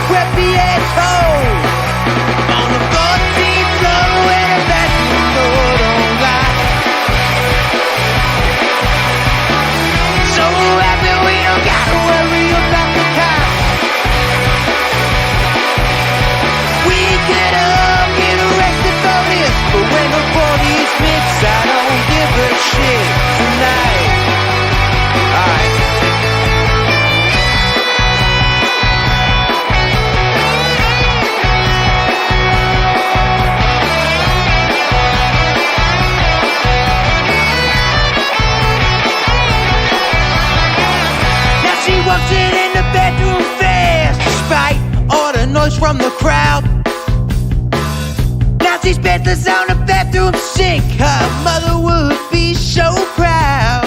Preppieto on the 14th floor in a bathroom door don't lie. So happy we don't gotta worry about the cops. We could all get arrested for this, but when the police mix, I don't give a shit tonight. Alright. She walks in the bedroom fast, despite all the noise from the crowd. Now she's bedless on the bathroom sink. Her mother would be so proud.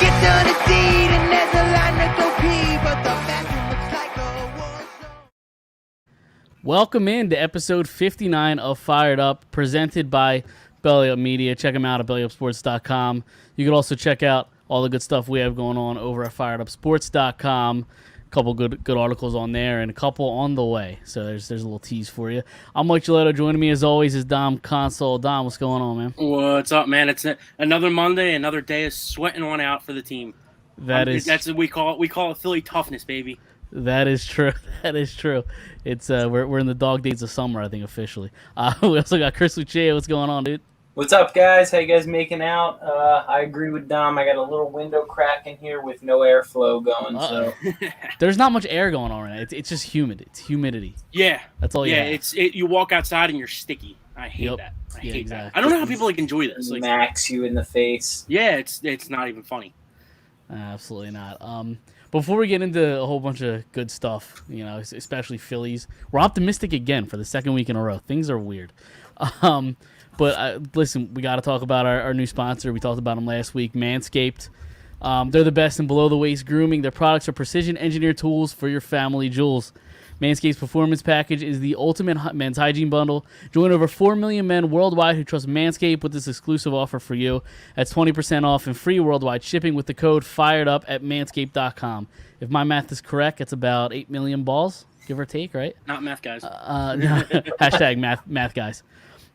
Gets on the seat and there's a line to go pee, but the bathroom looks like a war zone. Welcome in to episode 59 of Fired Up, presented by Belly Up Media. Check them out at bellyupsports.com. You can also check out all the good stuff we have going on over at firedupsports.com. A couple good articles on there and a couple on the way. So there's a little tease for you. I'm Mike Gilletto. Joining me as always is Dom Console. Dom, what's going on, man? What's up, man? It's another Monday, another day of sweating one out for the team. That's what we call it. We call it Philly toughness, baby. That is true. That is true. It's we're in the dog days of summer, I think, officially. We also got Chris Lucia. What's going on, dude? What's up, guys? How you guys making out? I agree with Dom. I got a little window crack in here with no airflow going. So there's not much air going on right now. It's just humid. It's humidity. Yeah, that's all. Yeah, you walk outside and you're sticky. I hate that. I hate exactly. that. I don't know how people enjoy this. Max you in the face. Yeah, it's not even funny. Absolutely not. Before we get into a whole bunch of good stuff, especially Phillies, we're optimistic again for the second week in a row. Things are weird. But listen, we got to talk about our new sponsor. We talked about them last week, Manscaped. They're the best in below-the-waist grooming. Their products are precision-engineered tools for your family jewels. Manscaped's Performance Package is the ultimate men's hygiene bundle. Join over 4 million men worldwide who trust Manscaped with this exclusive offer for you. That's 20% off and free worldwide shipping with the code FIREDUP at manscaped.com. If my math is correct, it's about 8 million balls, give or take, right? Not math guys. Hashtag math guys.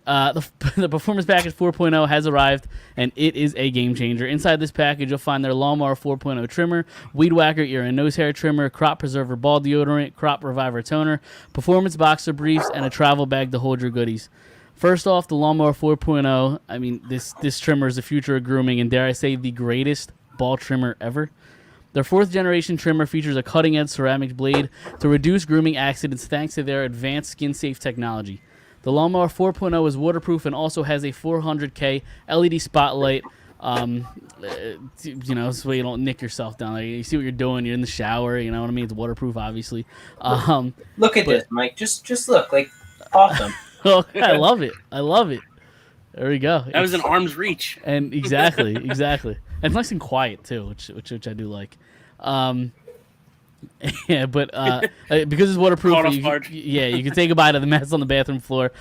The Performance Package 4.0 has arrived, and it is a game changer. Inside this package, you'll find their Lawnmower 4.0 trimmer, Weed Whacker ear and nose hair trimmer, Crop Preserver ball deodorant, Crop Reviver toner, Performance boxer briefs, and a travel bag to hold your goodies. First off, the Lawnmower 4.0, I mean, this trimmer is the future of grooming, and dare I say, the greatest ball trimmer ever. Their 4th-generation trimmer features a cutting-edge ceramic blade to reduce grooming accidents thanks to their advanced skin-safe technology. The Lawnmower 4.0 is waterproof and also has a 400K LED spotlight, so you don't nick yourself down there. You see what you're doing. You're in the shower. You know what I mean? It's waterproof, obviously. Look at this, Mike. Just look. Like, awesome. I love it. There we go. That was an arm's reach. And exactly. And it's nice and quiet, too, which I do like. Yeah, but because it's waterproof, you can say goodbye to the mess on the bathroom floor.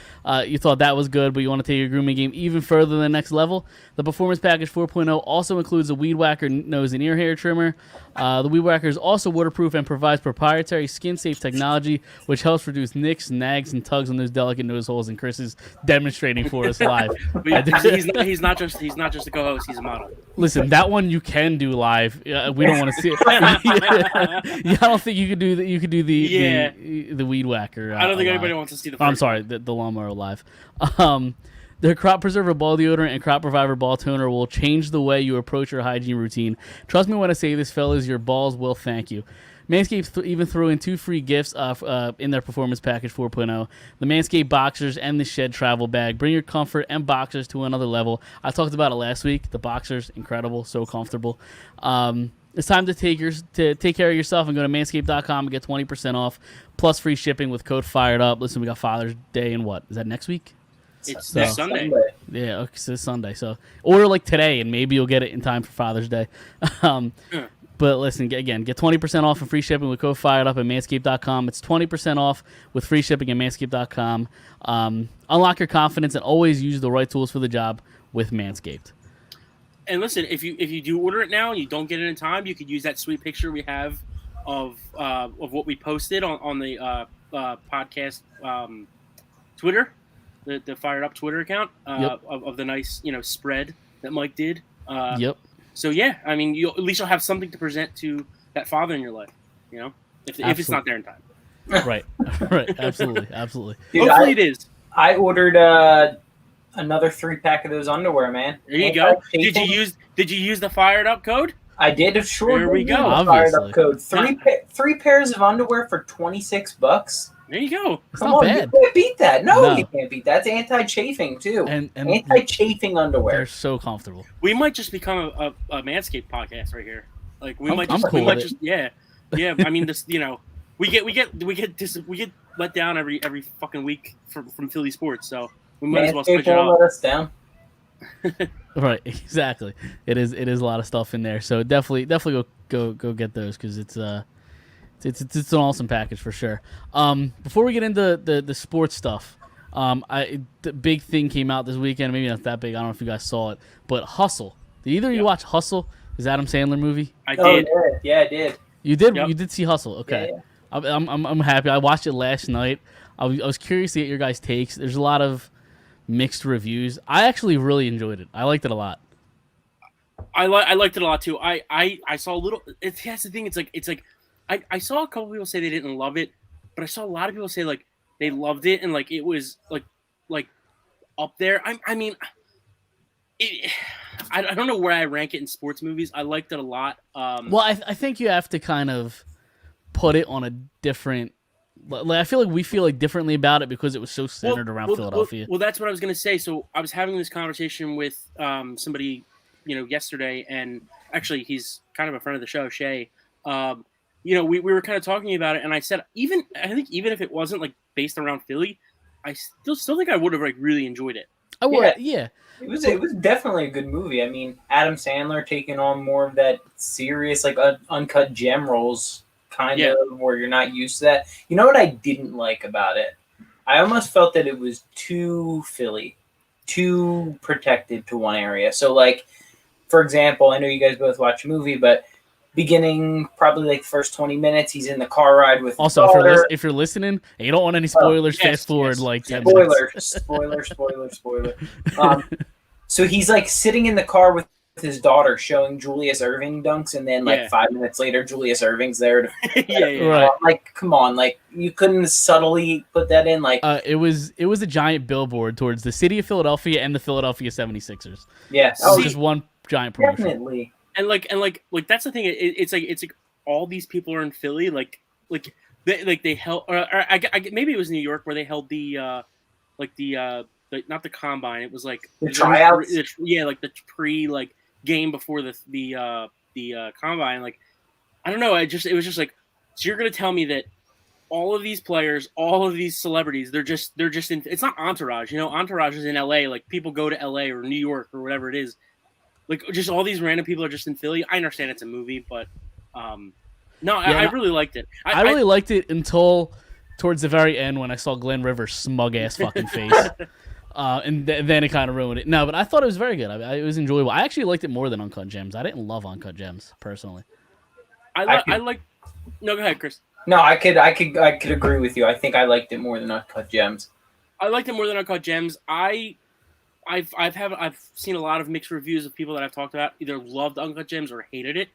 You thought that was good, but you want to take your grooming game even further to the next level. The Performance Package 4.0 also includes a Weed Whacker nose and ear hair trimmer. The Weed Whacker is also waterproof and provides proprietary skin-safe technology, which helps reduce nicks, nags, and tugs on those delicate nose holes. And Chris is demonstrating for us live. he's not just a co-host; he's a model. Listen, that one you can do live. We don't want to see it. I don't think you could do the Weed Whacker. I don't think anybody wants to see the. I'm sorry, the Lawnmower live. Their Crop Preserver ball deodorant and Crop Reviver ball toner will change the way you approach your hygiene routine. Trust me when I say this, fellas, your balls will thank you. Manscaped even threw in 2 free gifts in their Performance Package 4.0, the Manscaped Boxers and the Shed Travel Bag. Bring your comfort and boxers to another level. I talked about it last week. The boxers, incredible, so comfortable. It's time to take care of yourself and go to manscaped.com and get 20% off plus free shipping with code FIREDUP. Listen, we got Father's Day in what? Is that next week? It's this Sunday. Yeah, okay, so it's Sunday. So order like today, and maybe you'll get it in time for Father's Day. But listen, get 20% off and free shipping with code FIREDUP at manscaped.com. It's 20% off with free shipping at manscaped.com. Unlock your confidence and always use the right tools for the job with Manscaped. And listen, if you do order it now and you don't get it in time, you could use that sweet picture we have what we posted on the podcast Twitter, the Fired Up Twitter account of the nice spread that Mike did. Yep. So yeah, I mean, at least you'll have something to present to that father in your life. If it's not there in time. Right. Absolutely. Dude, Hopefully it is. I ordered another 3-pack of those underwear, man. There you go. Did you use the Fired Up code? I did. Sure. There we go. Fired Up code. Three pairs of underwear for $26. There you go. Not bad. You can't beat that. No, you can't beat that. It's anti-chafing too. And anti-chafing underwear. They're so comfortable. We might just become a Manscaped podcast right here. Like we might just yeah. I mean, this we get let down every fucking week from Philly sports, so we might as well switch it up. Let us down. Right, exactly. It is a lot of stuff in there, so definitely go get those because it's an awesome package for sure. Before we get into the sports stuff, the big thing came out this weekend. Maybe not that big. I don't know if you guys saw it, but Hustle. Did either of you watch Hustle? Is Adam Sandler movie? I did. Yeah, I did. You did. Yep. You did see Hustle. Okay. Yeah. I'm happy. I watched it last night. I was curious to get your guys' takes. There's a lot of mixed reviews. I actually really enjoyed it. I liked it a lot. I liked it a lot too. I saw a little. That's the thing. It's like I saw a couple people say they didn't love it, but I saw a lot of people say like they loved it and like it was like up there. I mean, I don't know where I rank it in sports movies. I liked it a lot. Well, I think you have to kind of put it on a different. Like, I feel like we feel like differently about it because it was so centered around Philadelphia. Well, that's what I was gonna say. So I was having this conversation with somebody yesterday, and actually he's kind of a friend of the show, Shay. We were kind of talking about it, and I said I think even if it wasn't like based around Philly, I still think I would have like really enjoyed it. I would, yeah. It was definitely a good movie. I mean, Adam Sandler taking on more of that serious like uncut gem roles, kind of where you're not used to that. You know what I didn't like about it? I almost felt that it was too Philly, too protected to one area. So like, for example, I know you guys both watch a movie, but beginning probably like the first 20 minutes, he's in the car ride with also if you're listening and you don't want any spoilers, fast forward like 10 minutes. Spoiler. So he's like sitting in the car with his daughter showing Julius Erving dunks, and then like 5 minutes later Julius Erving's there to right. Like, come on, like you couldn't subtly put that in. Like it was a giant billboard towards the city of Philadelphia and the Philadelphia 76ers. Yeah. Just one giant promotion. Definitely. And that's the thing. It's like all these people are in Philly. They held, or maybe it was New York where they held the not the combine. It was like the tryouts. Like the pre game before the combine. Like I don't know. It was just like, so you're gonna tell me that all of these players, all of these celebrities, they're just in. It's not Entourage. Entourage is in L.A. Like people go to L.A. or New York or whatever it is. Like, just all these random people are just in Philly. I understand it's a movie, but I really liked it. I really liked it until towards the very end when I saw Glenn Rivers' smug-ass fucking face. And then it kind of ruined it. No, but I thought it was very good. It was enjoyable. I actually liked it more than Uncut Gems. I didn't love Uncut Gems, personally. No, go ahead, Chris. No, I could agree with you. I think I liked it more than Uncut Gems. I liked it more than Uncut Gems. I've seen a lot of mixed reviews of people that I've talked about either loved Uncut Gems or hated it.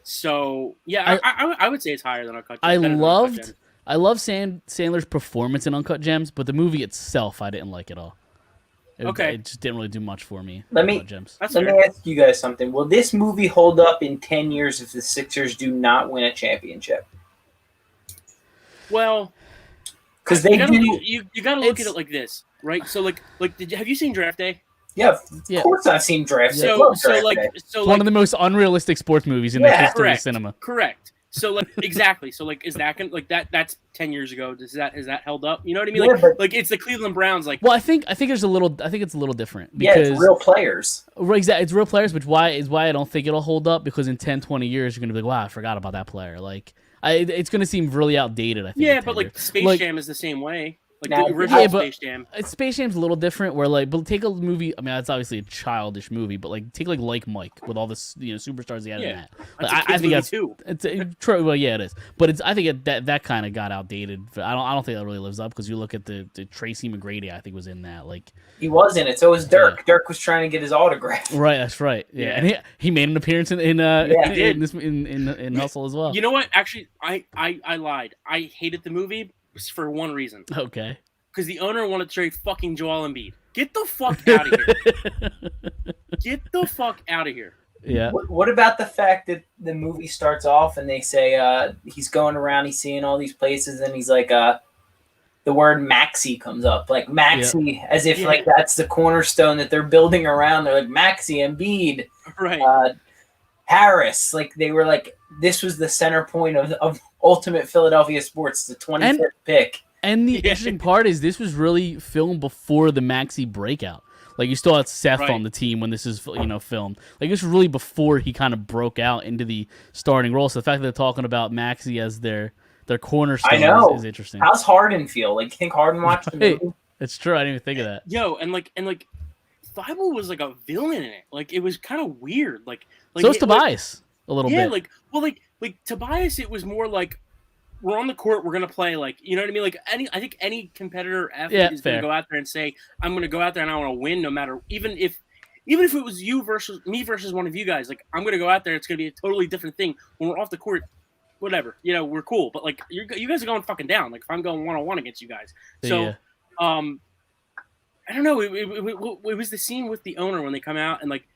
So yeah, I would say it's higher than Uncut Gems. I love Sandler's performance in Uncut Gems, but the movie itself I didn't like at all. It just didn't really do much for me. Let me ask you guys something. Will this movie hold up in 10 years if the Sixers do not win a championship? Well, because you gotta look at it like this. Right, so have you seen Draft Day? Yeah, of course I've seen Draft Day. It's one of the most unrealistic sports movies in the history of cinema. Correct. So exactly. So is that gonna that's 10 years ago? Has that held up? You know what I mean? It's the Cleveland Browns. Well, I think it's a little different because it's real players. Right, exactly. It's real players, which why I don't think it'll hold up because in 10, 20 years you're gonna be like, wow, I forgot about that player. It's gonna seem really outdated. I think. Yeah, but Space Jam is the same way. Like Now, the original yeah, but- Space Jam. Space Jam's a little different. Where like, but take a movie. I mean, it's obviously a childish movie, but like, take like Mike with all this, superstars he had in Yeah. that. That's Like, a kid's movie that's too. it's true. Well, yeah, it is. But I think that kind of got outdated. I don't think that really lives up because you look at the Tracy McGrady. I think was in that. Like, he was in it. So was Dirk. Yeah. Dirk was trying to get his autograph. right. That's right. Yeah, Yeah. and he made an appearance in he did. in Hustle as well. You know what? Actually, I lied. I hated the movie for one reason. Okay. Because the owner wanted to trade fucking Joel Embiid. Get the fuck out of here. Get the fuck out of here. Yeah. What about the fact that the movie starts off and they say he's going around, he's seeing all these places, and he's like, the word Maxi comes up, like Maxi, as if like that's the cornerstone that they're building around. They're like Maxi, Embiid, Right. Harris. Like they were like, this was the center point of Ultimate Philadelphia Sports, the 25th pick. And the interesting part is this was really filmed before the Maxi breakout. Like you still had Seth on the team when this is filmed. Like this was really before he kind of broke out into the starting role. So the fact that they're talking about Maxi as their cornerstone is interesting. How's Harden feel? Like you think Harden watched the movie? It's true. I didn't even think of that. Yo, and Thibault was like a villain in it. Like it was kind of weird. Like so is Tobias a little bit. Yeah, like Tobias, it was more like we're on the court, we're gonna play, like, you know what I mean? Like I think any competitor athlete is gonna go out there and say, I'm gonna go out there and I want to win, no matter even if it was you versus me versus one of you guys. Like I'm gonna go out there, it's gonna be a totally different thing when we're off the court. Whatever, we're cool, but like you guys are going fucking down. Like if I'm going 1-on-1 against you guys, so I don't know. It was the scene with the owner when they come out and like,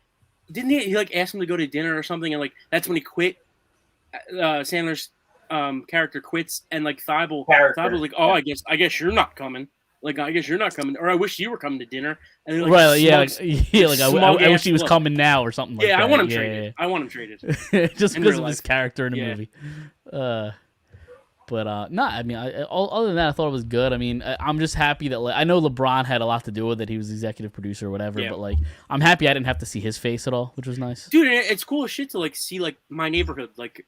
didn't he like ask him to go to dinner or something, and like that's when he quit. Sandler's character quits, and like Thibault like, oh, I guess you're not coming. Like I guess you're not coming, or I wish you were coming to dinner. And they're like, right, I wish he was coming now or something like that. Yeah, I want him traded. Yeah. I want him traded. Just because of his character in the movie. But no, I mean, other than that, I thought it was good. I mean, I'm just happy that I know LeBron had a lot to do with it. He was executive producer or whatever. But like, I'm happy I didn't have to see his face at all, which was nice. Dude, it's cool as shit to like see like my neighborhood, like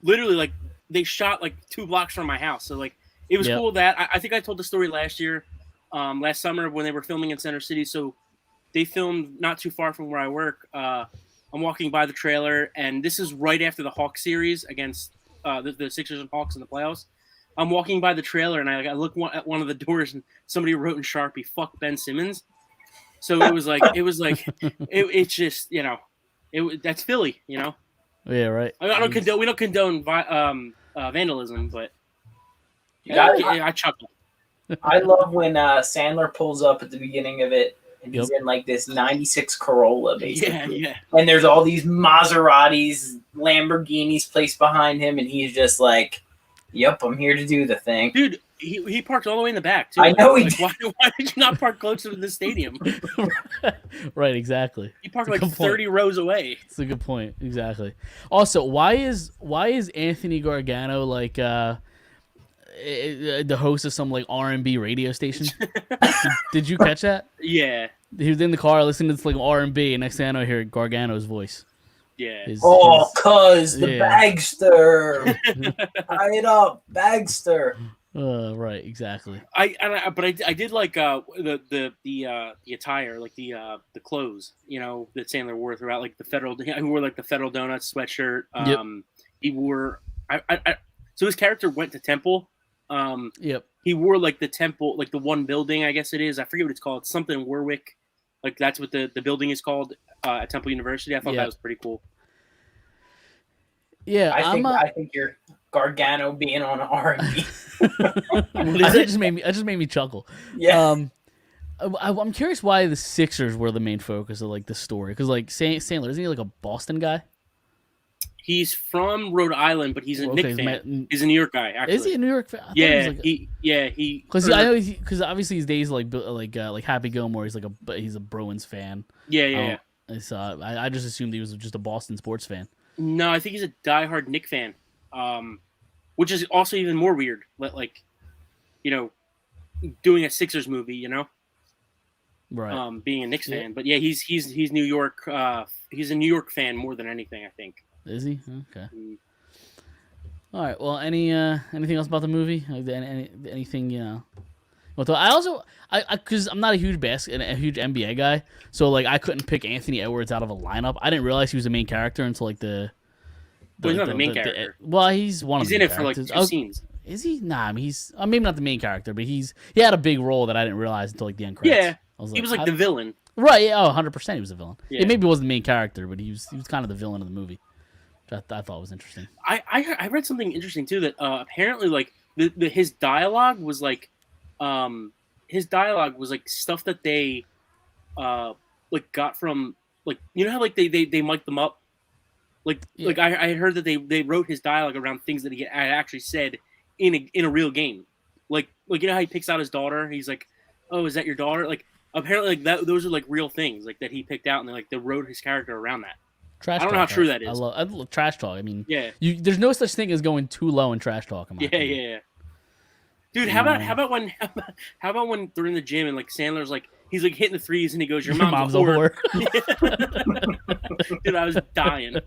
literally like they shot like 2 blocks from my house. So like it was cool that I think I told the story last summer when they were filming in Center City. So they filmed not too far from where I work. I'm walking by the trailer, and this is right after the Hawks series against the Sixers and Hawks in the playoffs. I'm walking by the trailer, and I look at one of the doors, and somebody wrote in Sharpie, "Fuck Ben Simmons." So it was it's just that's Philly, Yeah, right. we don't condone vandalism, but I chuckle. I love when Sandler pulls up at the beginning of it, and he's in like this '96 Corolla, basically. Yeah. And there's all these Maseratis, Lamborghinis placed behind him, and he's just like, "Yep, I'm here to do the thing." Dude, he parked all the way in the back too. I know he did. Why did you not park closer to the stadium? Right, exactly. He parked like 30 rows away. That's a good point. Exactly. Also, why is Anthony Gargano like the host of some like R&B radio station? Did you catch that? Yeah. He was in the car listening to this like R&B, and next thing I know, I hear Gargano's voice. Yeah. The Bagster. Tie it up, Bagster. Right, exactly. I did like the attire, like the clothes, that Sandler wore throughout, like he wore like the Federal Donuts sweatshirt. He wore so his character went to Temple. He wore like the Temple, like the one building, I guess it is. I forget what it's called. It's something Warwick. Like that's what the building is called at Temple University. I thought that was pretty cool. Yeah, I think you're Gargano being on R&B. It just made me chuckle. Yeah. I'm curious why the Sixers were the main focus of like the story, because like Sandler, isn't he like a Boston guy? He's from Rhode Island, but he's a Knicks fan. He's a New York guy. Actually, is he a New York fan? Yeah, he. Because I know because obviously these days like Happy Gilmore, he's a Bruins fan. Yeah. So I just assumed he was just a Boston sports fan. No, I think he's a diehard Knicks fan, which is also even more weird. Like, doing a Sixers movie, right? Being a Knicks fan, but yeah, he's New York. He's a New York fan more than anything, I think. Is he? Okay. All right. Well, anything else about the movie? Like, anything Well, because I'm not a huge a huge NBA guy, so like I couldn't pick Anthony Edwards out of a lineup. I didn't realize he was the main character until like the. Well, he's not the main character. Well, he's one of the He's in main it for like characters. 2 scenes. Is he? Nah, I mean, he's maybe not the main character, but he had a big role that I didn't realize until like the end credits. Yeah, he was like how the did- villain. Right? Yeah, 100%. He was the villain. Yeah. Maybe he wasn't the main character, but he was kind of the villain of the movie, which I thought was interesting. I read something interesting too that apparently like his dialogue was like stuff that they like got from like how like they mic'd them up like I heard that they wrote his dialogue around things that he had actually said in a real game like how he picks out his daughter. He's like, oh, is that your daughter? Like apparently like those are like real things like that he picked out, and they wrote his character around that. Trash I don't know talk, how true that is. I love trash talk. I mean, Yeah. There's no such thing as going too low in trash talk. In my opinion. Yeah. Dude, how about when they're in the gym and like Sandler's like he's like hitting the threes and he goes, "Your mom's a whore." Dude, I was dying.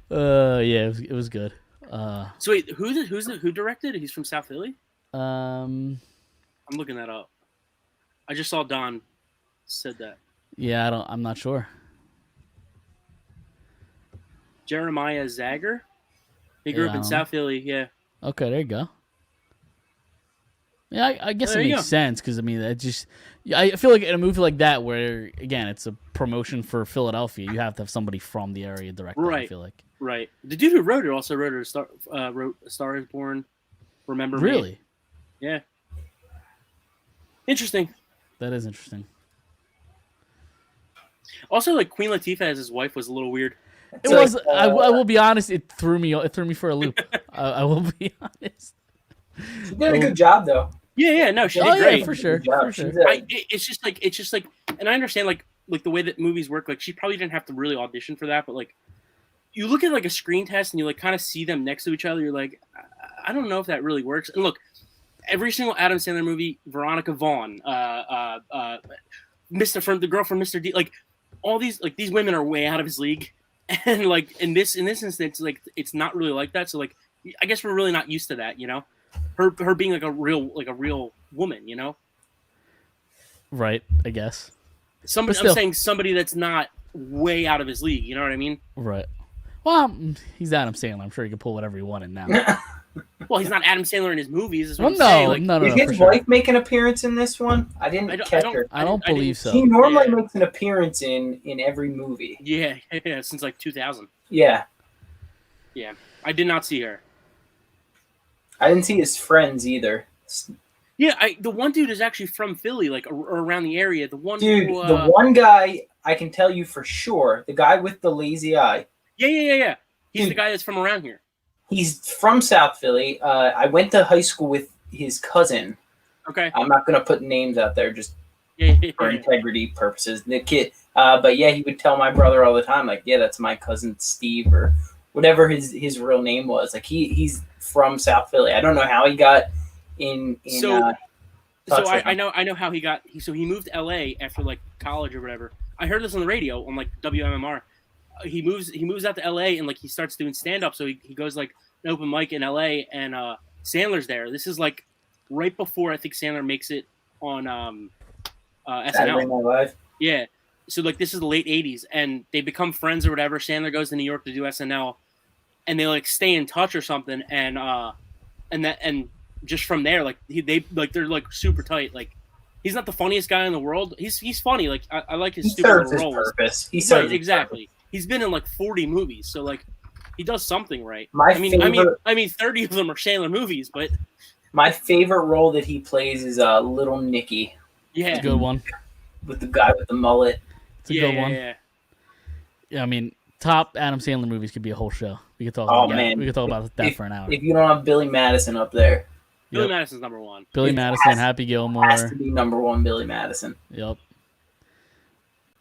Yeah, it was good. So wait, who directed? He's from South Philly. Um, I'm looking that up. I just saw Don said that. yeah, I'm not sure. Jeremiah Zager. He grew up in South Philly. Yeah. Okay, there you go. Yeah, I guess There it you makes go. sense because I mean, I feel like in a movie like that where again it's a promotion for Philadelphia, you have to have somebody from the area direct. I Right. feel like Right. The dude who wrote it also wrote A Star Is Born. Remember Me? really Yeah. Interesting. that is interesting. Also, like Queen Latifah as his wife was a little weird. It So, was. I will be honest. It threw me for a loop. I will be honest. She did a good job, though. Yeah. No, she did Oh great. yeah, for sure. Good job. For sure. She's a- It's just like, and I understand like the way that movies work. Like she probably didn't have to really audition for that, but like you look at like a screen test and you like kind of see them next to each other. You're like, I don't know if that really works. And look, every single Adam Sandler movie, Veronica Vaughn, the girl from Mr. D, like all these women are way out of his league. And like in this instance, like it's not really like that. So like I guess we're really not used to that, Her being like a real woman, Right. I guess. I'm saying somebody that's not way out of his league. You know what I mean? Right. Well, he's Adam Sandler. I'm sure he can pull whatever he wanted now. Well, he's not Adam Sandler in his movies. Is Well, what I'm saying. Like, no. Did for his sure. wife make an appearance in this one? I didn't catch her. I don't believe so. She normally Yeah. makes an appearance in every movie. Yeah, since like 2000. Yeah. Yeah, I did not see her. I didn't see his friends either. Yeah, the one dude is actually from Philly, like or around the area. The one Dude, who, the one guy I can tell you for sure, the guy with the lazy eye, yeah. He's Dude. the guy that's from around here. he's from South Philly. I went to high school with his cousin. Okay. I'm not going to put names out there just Yeah. for integrity purposes. The kid, but yeah, he would tell my brother all the time, like, yeah, that's my cousin Steve or whatever his real name was. Like he's from South Philly. I don't know how he got in So touch with I him. know how he got. He moved to LA after like college or whatever. I heard this on the radio on like WMMR. He moves out to LA and like he starts doing stand up. So he goes like an open mic in LA and Sandler's there. This is like right before I think Sandler makes it on Saturday SNL. Night Live. Yeah. So like this is the late 80s and they become friends or whatever. Sandler goes to New York to do SNL and they like stay in touch or something and just from there like they're like super tight. Like he's not the funniest guy in the world. He's funny. Like I like his He stupid serves his little roles. purpose. He Right, serves his exactly. He's been in like 40 movies, so like he does something right. My I mean, favorite- 30 of them are Sandler movies, but My favorite role that he plays is Little Nicky yeah, It's a good one. with the guy with the mullet. It's a good one. Yeah, I mean, top Adam Sandler movies could be a whole show. We could talk. Oh, about that. man. We could talk about that for an hour. If you don't have Billy Madison up there, Billy Yep. Madison's number one. Billy it Madison, has- Happy has Gilmore. to be number one. Billy Madison. Yep.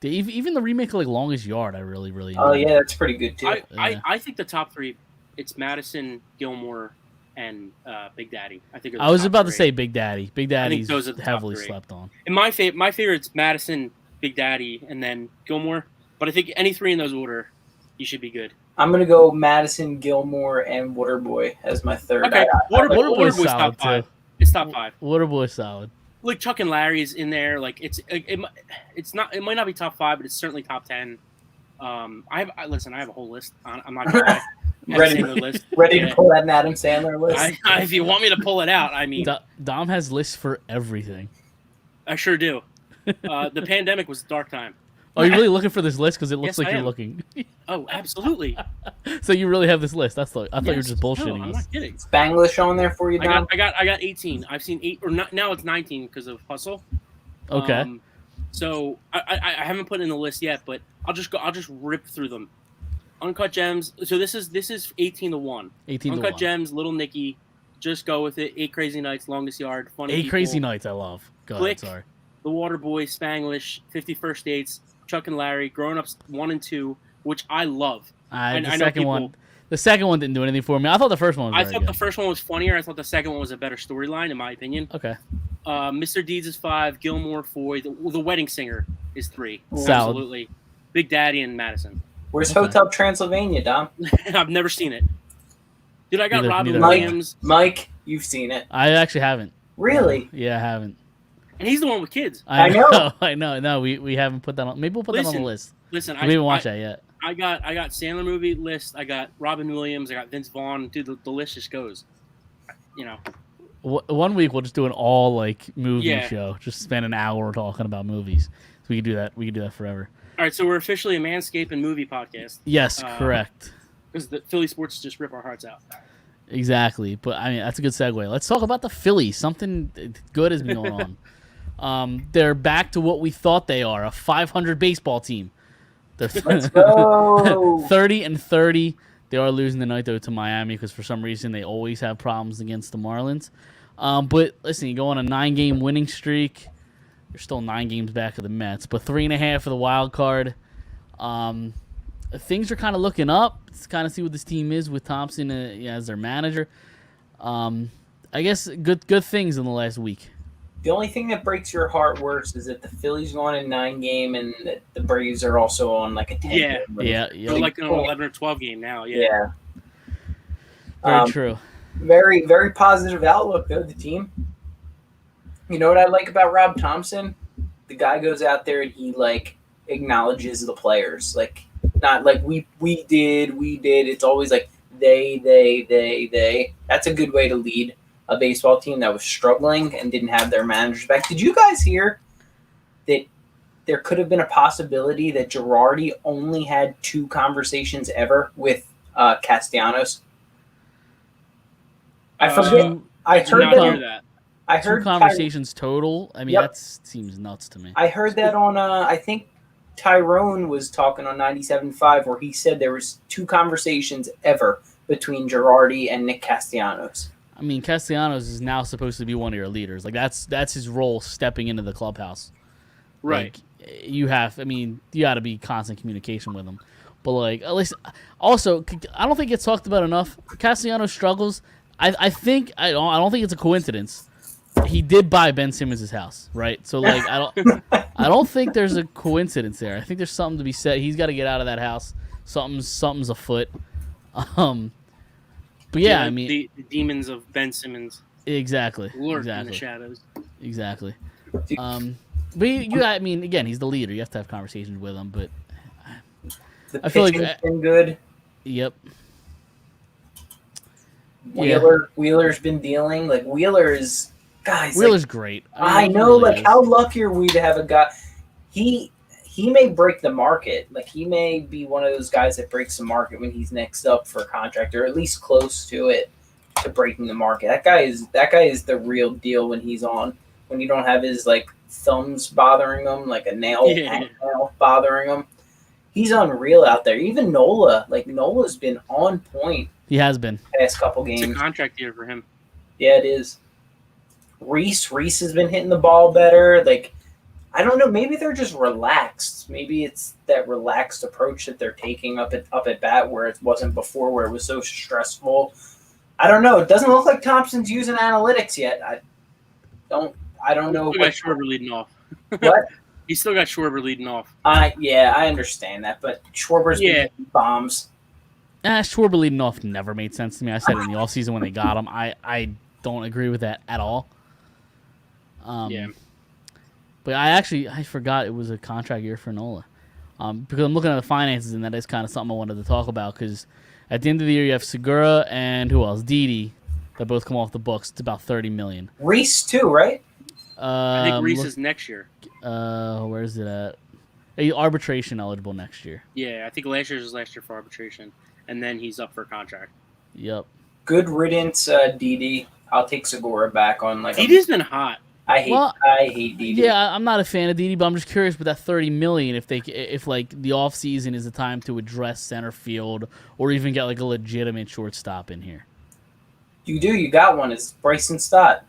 Even the remake of like Longest Yard, I really Oh enjoyed. yeah, that's pretty good too. I think the top three, it's Madison, Gilmore, and Big Daddy. I think. Are the I was top about to three. say Big Daddy. Big Daddy's those are the top heavily three. slept on. And my favorite's Madison, Big Daddy, and then Gilmore. But I think any three in those order, you should be good. I'm gonna go Madison, Gilmore, and Waterboy as my third. Okay, Waterboy's Waterboy's solid, top 5. too. It's top 5. Waterboy's solid. Like Chuck and Larry's in there. Like it's not. It might not be top 5, but it's certainly top 10. Listen. I have a whole list. I'm not gonna lie. Ready Yeah. to pull that Adam Sandler list. If you want me to pull it out, I mean, Dom has lists for everything. I sure do. The pandemic was a dark time. Are you really looking for this list? Because it looks Yes, like I you're am. looking. Oh, absolutely. So you really have this list? I thought you were Yes. just bullshitting No, I'm us. not kidding. Spanglish on there for you, Dom? I got 18. I've seen 8 or not, now it's 19 because of Hustle. Okay. So I haven't put it in the list yet, but I'll just rip through them. Uncut Gems. So this is 18 to 1. 18 to Uncut 1. Gems, Little Nicky, Just Go With It, 8 Crazy Nights, Longest Yard, Funny 8 People, Crazy Nights I love. Go ahead, Click. sorry. The Waterboy, Spanglish, 50 First Dates, Chuck and Larry, Grown Ups 1 and 2, which I love. The know second people- one. The second one didn't do anything for me. I thought the first one was I very thought good. the first one was funnier. I thought the second one was a better storyline, in my opinion. Okay. Mr. Deeds is 5, Gilmore 4, the Wedding Singer is 3. Solid. Absolutely. Big Daddy and Madison. Where's Okay. Hotel Transylvania, Dom? I've never seen it. Dude, I got Neither- Robin neither have I. Williams, Mike, you've seen it. I actually haven't. Really? Yeah, I haven't. and he's the one with kids. I know. I know. No, we haven't put that on. Maybe we'll put that on Listen, the list. Listen, We haven't watched that yet. I got Sandler movie list. I got Robin Williams. I got Vince Vaughn. Dude, the list just goes. You know. One week we'll just do an all movie Yeah. show. Just spend an hour talking about movies. So we could do that. We could do that forever. All right, so we're officially a Manscaped and movie podcast Yes, correct. because the Philly sports just rip our hearts out. Exactly. But I mean, that's a good segue. Let's talk about the Phillies. Something good has been going on. They're back to what we thought they are, a 500 baseball team. They're Let's go. 30-30. They are losing tonight, though, to Miami because for some reason they always have problems against the Marlins. But listen, you go on a 9-game winning streak. You're still 9 games back of the Mets, but 3.5 for the wild card. Things are kind of looking up. Let's kind of see what this team is with Thompson as their manager. I guess good things in the last week. The only thing that breaks your heart worse is that the Phillies go on a 9-game and that the Braves are also on like a 10. Yeah. Yeah. They're like an 11 or 12 game now. Yeah. Yeah. Very true. Very, very positive outlook, though, the team. You know what I like about Rob Thompson? The guy goes out there and he, acknowledges the players. Not like we did. It's always like they. That's a good way to lead a baseball team that was struggling and didn't have their managers back. Did you guys hear that there could have been a possibility that Girardi only had 2 conversations ever with Castellanos? I forget. I Did heard not hear that. that. I 2 heard conversations total. I mean, Yep. that seems nuts to me. I heard that on. I think Tyrone was talking on 97.5 where he said there was 2 conversations ever between Girardi and Nick Castellanos. I mean, Castellanos is now supposed to be one of your leaders. That's his role stepping into the clubhouse. Right. You got to be constant communication with him. But at least also, I don't think it's talked about enough. Castellanos struggles. I don't think it's a coincidence. He did buy Ben Simmons' house, right? So I don't think there's a coincidence there. I think there's something to be said. He's got to get out of that house. Something's afoot. But yeah, I mean, the demons of Ben Simmons exactly. lurk in the shadows. Exactly. But I mean, again, he's the leader. You have to have conversations with him. But The I feel like- pitching's been good. yep. Wheeler's been dealing. Wheeler's guys. Wheeler's great. I mean, he know. really is. How lucky are we to have a guy? He may break the market. He may be one of those guys that breaks the market when he's next up for a contract, or at least close to it, to breaking the market. That guy is the real deal when he's on. When you don't have his thumbs bothering him, a nail bothering him. He's unreal out there. Even Nola, Nola's been on point He has been. the past couple It's a games. contract year for him. Yeah, it is. Reese has been hitting the ball better. I don't know. Maybe they're just relaxed. Maybe it's that relaxed approach that they're taking up at bat, where it wasn't before, where it was so stressful. I don't know. It doesn't look like Thompson's using analytics yet. I don't know. Still got Schwarber leading off. What? He's still got Schwarber leading off. I understand that, but Schwarber's been hitting bombs. Schwarber leading off never made sense to me. I said it in the offseason when they got him. I don't agree with that at all. Yeah. But I forgot it was a contract year for Nola. Because I'm looking at the finances, and that is kind of something I wanted to talk about. Because at the end of the year, you have Segura and who else? Didi, that both come off the books. It's about $30 million. Reese too, right? I think Reese is next year. Where is it at? Arbitration eligible next year. Yeah, I think last year's was last year for arbitration, and then he's up for a contract. Yep. Good riddance, Didi. I'll take Segura back on like. Didi's been hot. I hate Didi. Yeah, I'm not a fan of Didi, but I'm just curious with that $30 million if like the off season is the time to address center field or even get like a legitimate shortstop in here. You got one. It's Bryson Stott.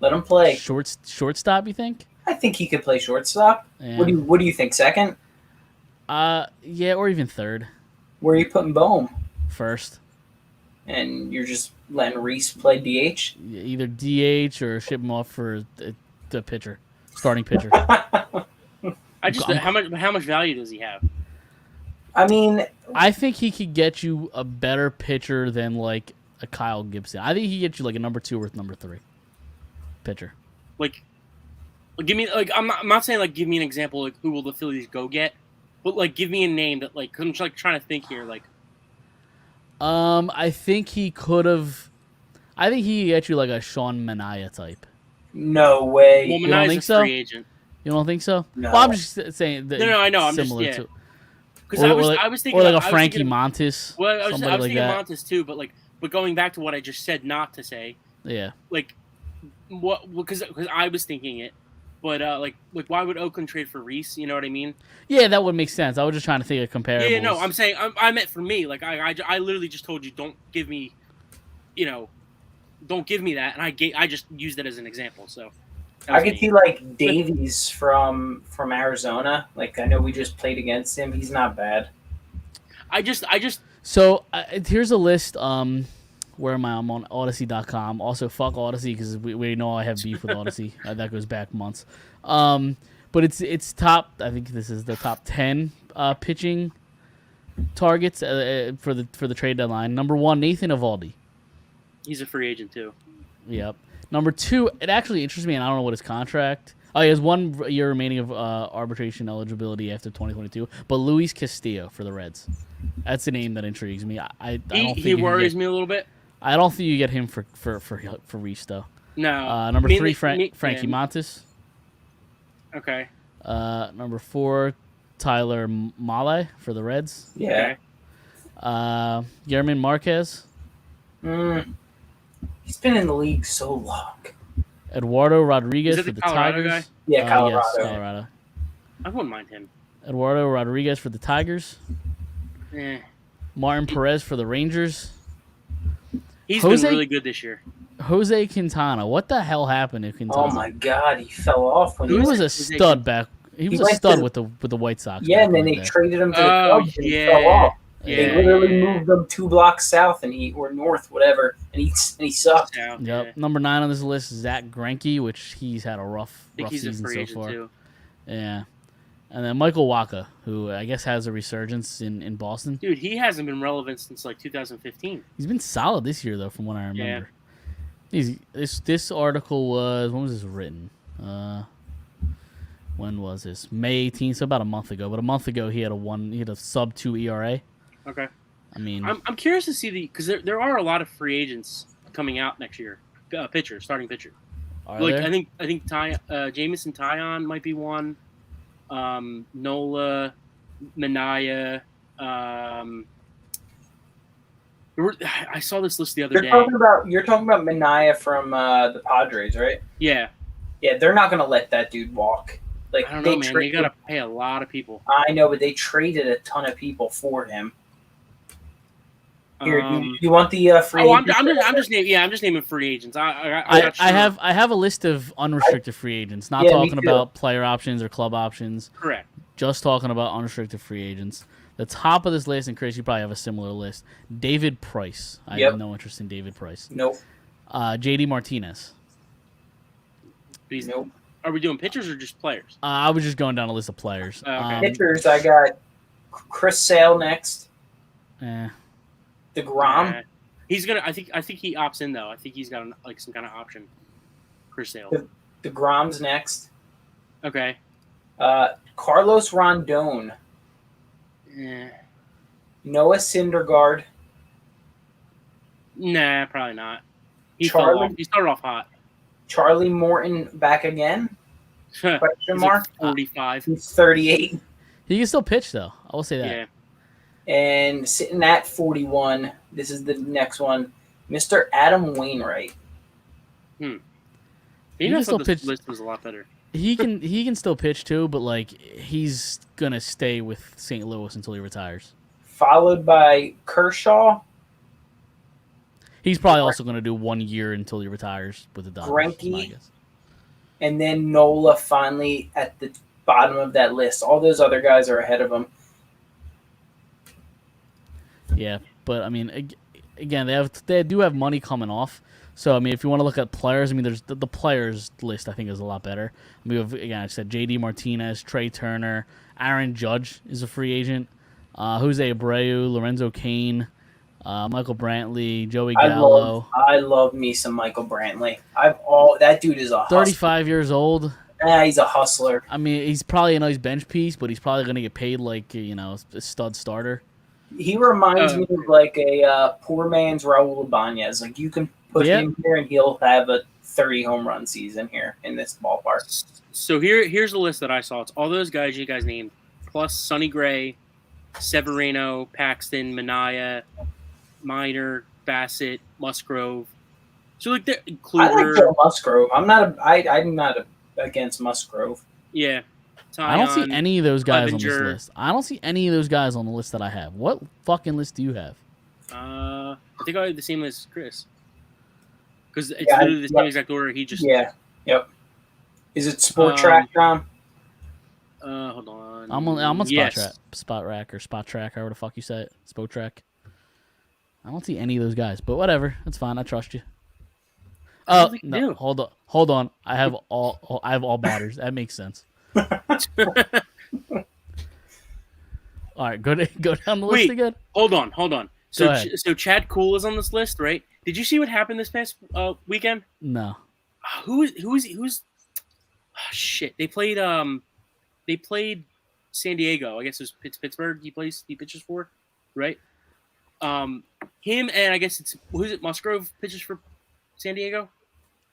Let him play. Shortstop, you think? I think he could play shortstop. Yeah. What do you think? Second? Yeah, or even third. Where are you putting Bohm? First. And you're just letting Reese play DH? Either DH or ship him off for the pitcher, starting pitcher. How much value does he have? I mean, I think he could get you a better pitcher than like a Kyle Gibson. I think he could get you like a number 2 or number 3 pitcher. Like give me like I'm not saying like give me an example like who will the Phillies go get, but like give me a name that like 'cause I'm just like trying to think here like. I think he could get you like a Sean Manaea type. no way. Well, You don't Manaea's think a so? free agent. You don't think so? No. Well, I'm just saying that. No, I know. I'm similar just to, because I was thinking or like I a was Frankie thinking- Montes. Well, I was somebody like thinking that. Montes too, but going back to what I just said not to say, Yeah. like what because I was thinking it, but like why would Oakland trade for Reese? You know what I mean? Yeah, that would make sense. I was just trying to think of comparables. Yeah, no, I'm saying I meant for me. Like I literally just told you don't give me, don't give me that, and I just used it as an example. So I could see like Davies from Arizona. Like I know we just played against him. He's not bad. I just So here's a list. Where am I? I'm on Odyssey.com. Also, fuck Odyssey because we know I have beef with Odyssey. That goes back months. But it's top. I think this is the top 10 pitching targets for the trade deadline. Number 1, Nathan Eovaldi. he's a free agent too. Yep. Number 2, it actually interests me, and I don't know what his contract. Oh, he has 1 year remaining of arbitration eligibility after 2022. But Luis Castillo for the Reds. That's a name that intrigues me. I don't think He worries me a little bit. I don't think you get him for Reese though. No. Number 3, Frankie Montes. Okay. Number 4, Tyler Mahle for the Reds. Yeah. Yerman Marquez. He's been in the league so long. Eduardo Rodriguez Is it for the the Colorado Tigers. guy? Yeah, Colorado. Yes, Colorado. I wouldn't mind him. Eduardo Rodriguez for the Tigers. Eh. Martin Perez for the Rangers. He's Jose- been really good this year. Jose Quintana. What the hell happened to Quintana? Oh my God, he fell off when He was a Jose stud back. He was a went stud to- with the White Sox. Yeah, back and then in they the day. traded him to the Oh, Cubs and he yeah. fell off. Yeah, They literally yeah. moved them 2 blocks south or north, whatever, and he sucked. Yeah, Yep. yeah. Number 9 on this list is Zach Greinke, which he's had a rough I think he's a season free so agent far. too. Yeah. And then Michael Wacha, who I guess has a resurgence in Boston. Dude, he hasn't been relevant since like 2015. He's been solid this year, though, from what I remember. This article was, when was this written? When was this? May 18th, so about a month ago. But a month ago, he had a sub 2 ERA. Okay. I mean, I'm curious to see because there are a lot of free agents coming out next year. Starting pitcher. are Like there? I think Jamison Tyon might be one. Nola, Manaea. I saw this list the other day. You're talking about Manaea from the Padres, right? Yeah, Yeah, they're not gonna let that dude walk. Like I don't know, man. They gotta pay a lot of people. I know, but they traded a ton of people for him. Here, you want the free? Oh, agent? I'm just naming free agents. I'm not sure. I have a list of unrestricted free agents, not Yeah, me talking too. about player options or club options. Correct. Just talking about unrestricted free agents. The top of this list, and Chris, you probably have a similar list. David Price. I Yep. have no interest in David Price. Nope. JD Martinez. Nope. Are we doing pitchers or just players? I was just going down a list of players. Okay. Pitchers, I got Chris Sale next. Eh. DeGrom. He's gonna. I think he opts in though. I think he's got some kind of option for sale. DeGrom's next. Okay. Carlos Rondon. Yeah. Noah Syndergaard. Nah, probably not. He started off hot. Charlie Morton back again? Question mark. Like 45. He's 38. He can still pitch though. I will say that. Yeah. And sitting at 41, this is the next one, Mr. Adam Wainwright. Maybe He I can still thought this pitch. list was a lot better. He can still pitch too, but like he's gonna stay with St. Louis until he retires. Followed by Kershaw. He's probably also gonna do 1 year until he retires with the Dodgers. Greinke. My guess. And then Nola finally at the bottom of that list. All those other guys are ahead of him. Yeah, but I mean, again, they do have money coming off. So I mean, if you want to look at players, I mean, there's the players list. I think is a lot better. I mean, I said J.D. Martinez, Trey Turner, Aaron Judge is a free agent. Jose Abreu, Lorenzo Cain, Michael Brantley, Joey Gallo. I love me some Michael Brantley. That dude is a hustler. 35 years old. He's a hustler. I mean, he's probably a nice bench piece, but he's probably going to get paid like a stud starter. He reminds me of like a poor man's Raul Ibanez. Like you can put him here and he'll have a 30 home run season here in this ballpark. So here's the list that I saw. It's all those guys you guys named, plus Sonny Gray, Severino, Paxton, Minaya, Minor, Bassett, Musgrove. So like Kluber. I like Joe Musgrove. I'm not against Musgrove. Yeah. Tyon, I don't see any of those guys on Clevenger. this list. I don't see any of those guys on the list that I have. What fucking list do you have? I think I have the same list as Chris. Because it's literally the same exact order. He just Yep. Is it Sport Track, Tom? Hold on. I'm on Yes. Spot Track, however the fuck you say it. Spot Track. I don't see any of those guys, but whatever. That's fine. I trust you. Oh no! Hold on. I have all batters. That makes sense. All right, go down the list again. Hold on. So Chad Kuhl is on this list, right? Did you see what happened this past weekend? No. Who's oh, shit. They played San Diego. I guess it's Pittsburgh he pitches for, right? Him and I guess it's Musgrove pitches for San Diego?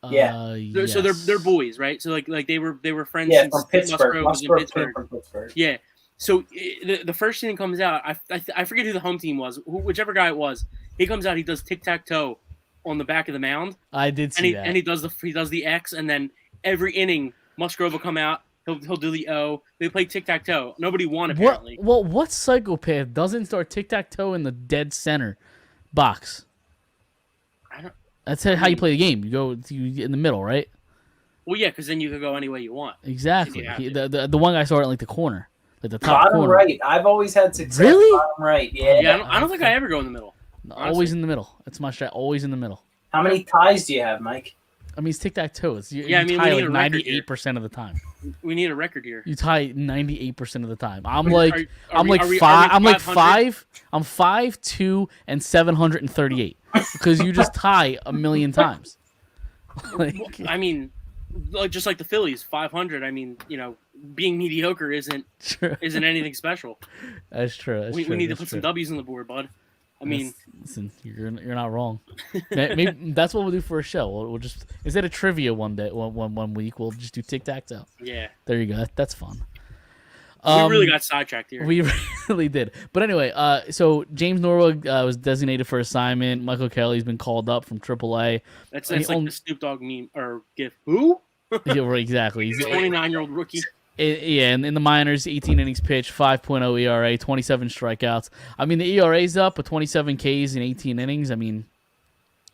Yeah. Yes. So they're boys, right? So like they were friends. Yeah, since from Pittsburgh. Musgrove was in From Pittsburgh. Yeah. So the first thing that comes out, I forget who the home team was, whichever guy it was. He comes out, he does tic-tac-toe on the back of the mound. I did see that. And he does the X, and then every inning Musgrove will come out. He'll do the O. They play tic-tac-toe. Nobody won apparently. What psychopath doesn't start tic-tac-toe in the dead center box? That's how you play the game. You get in the middle, right? Well, yeah, because then you could go any way you want. Exactly. The one guy started like the corner, like the top bottom corner. right. I've always had success. Really? Bottom right. Yeah. Yeah. I don't think I ever go in the middle. Honestly. Always in the middle. That's my strat. Always in the middle. How many ties do you have, Mike? I mean, it's tic-tac-toe. You we need tie a like record here. 98% of the time. We need a record here. You tie 98% of the time. I'm Are like we 5. I'm 5'2" and 738 because you just tie a million times. I mean, just like the Phillies, 500. I mean, being mediocre isn't anything special. That's true. We need to put some W's on the board, bud. I mean, listen, you're not wrong. Maybe that's what we'll do for a show. We'll just instead of trivia one week, we'll just do tic-tac-toe. Yeah. There you go. That's fun. We really got sidetracked here. We really did. But anyway, so James Norwood was designated for assignment. Michael Kelly's been called up from AAA. That's like the Snoop Dogg meme or gif. Who? Yeah, right, exactly. He's 29-year-old rookie. Yeah, and in the minors, 18 innings pitched, 5.0 ERA, 27 strikeouts. I mean, the ERA's up, but 27 Ks in 18 innings. I mean,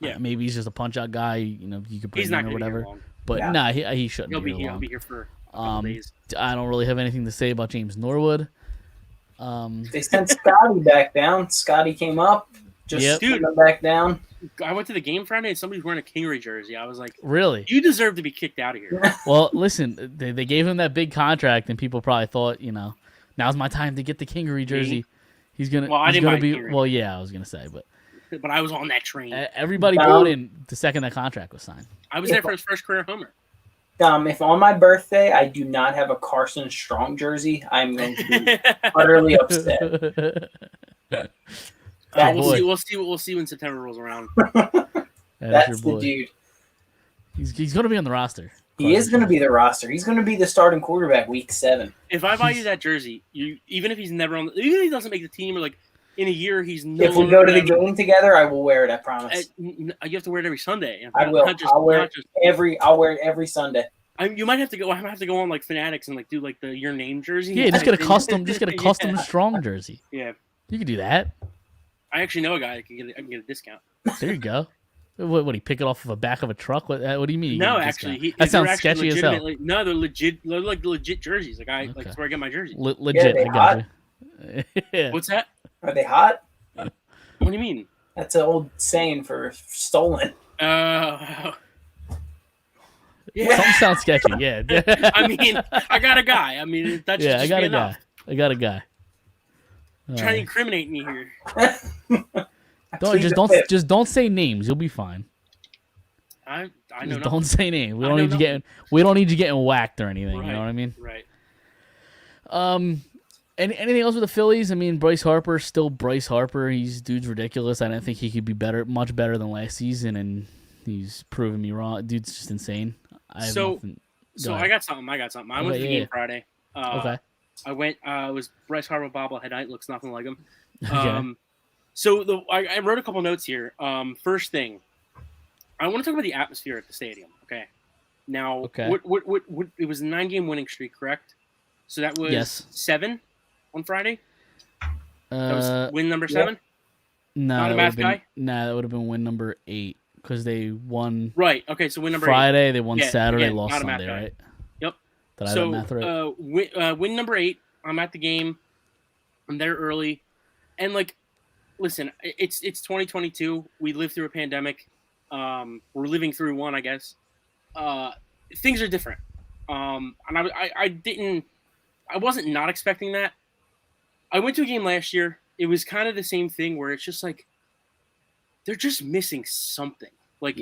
yeah, maybe he's just a punch-out guy. You could bring him or whatever. But he shouldn't. He'll be here here. long. He'll be here for a couple days. I don't really have anything to say about James Norwood. They sent Scotty back down. Scotty came up, just sent him back down. I went to the game Friday and somebody's wearing a Kingery jersey. I was like, really? You deserve to be kicked out of here. Well, listen, they gave him that big contract, and people probably thought, now's my time to get the Kingery jersey. He's gonna. Well, I didn't buy Kingery. Well, yeah, I was gonna say, but but I was on that train. Everybody bought in the second that contract was signed. I was there for his first career homer. If on my birthday I do not have a Carson Strong jersey, I'm going to be utterly upset. We'll see when September rolls around. That's the dude. He's going to be on the roster. He is going to be the roster. He's going to be the starting quarterback week 7. If I buy you that jersey, even if he's never on, even if he doesn't make the team, or like in a year he's no. If we go to the game together, I will wear it. I promise. You have to wear it every Sunday. I will. I'll wear it every Sunday. You might have to go. I might have to go on like Fanatics and like do like your name jersey. Yeah, just get a custom Strong jersey. Yeah, you can do that. I actually know a guy that I can get a discount. There you go. What he pick it off of the back of a truck? What do you mean? No, actually, that sounds sketchy as hell. No, they're legit. They're like legit jerseys. Like like that's where I get my jersey. Legit. I got you. Yeah. What's that? Are they hot? What do you mean? That's an old saying for stolen. Yeah. Something sounds sketchy. Yeah. I mean, I got a guy. I mean, that's just I got a enough. guy. I got a guy. Trying to incriminate me here. Don't say names. You'll be fine. I know. Don't say names. We don't need you getting whacked or anything. Right, you know what I mean? Right. Anything else with the Phillies? I mean, Bryce Harper's still Bryce Harper. Dude's ridiculous. I didn't think he could be much better than last season, and he's proven me wrong. Dude's just insane. I got something. I went to the game Friday. Okay. I went. It was Bryce Harper bobblehead night. Looks nothing like him. Okay. So I wrote a couple notes here. First thing, I want to talk about the atmosphere at the stadium. Okay. Now, what it was a 9-game winning streak, correct? So that was 7 on Friday. That was win number 7. Yep. No, not a math guy. Nah, that would have been win number 8 because they won. Right. Okay. So win number Friday, 8. They won Saturday, lost Sunday, right? Yep. Did I have math right? Win number 8. I'm at the game. I'm there early, and like. Listen, it's 2022. We lived through a pandemic. We're living through one, I guess. Things are different. And I wasn't not expecting that. I went to a game last year. It was kind of the same thing where it's just like they're just missing something. Like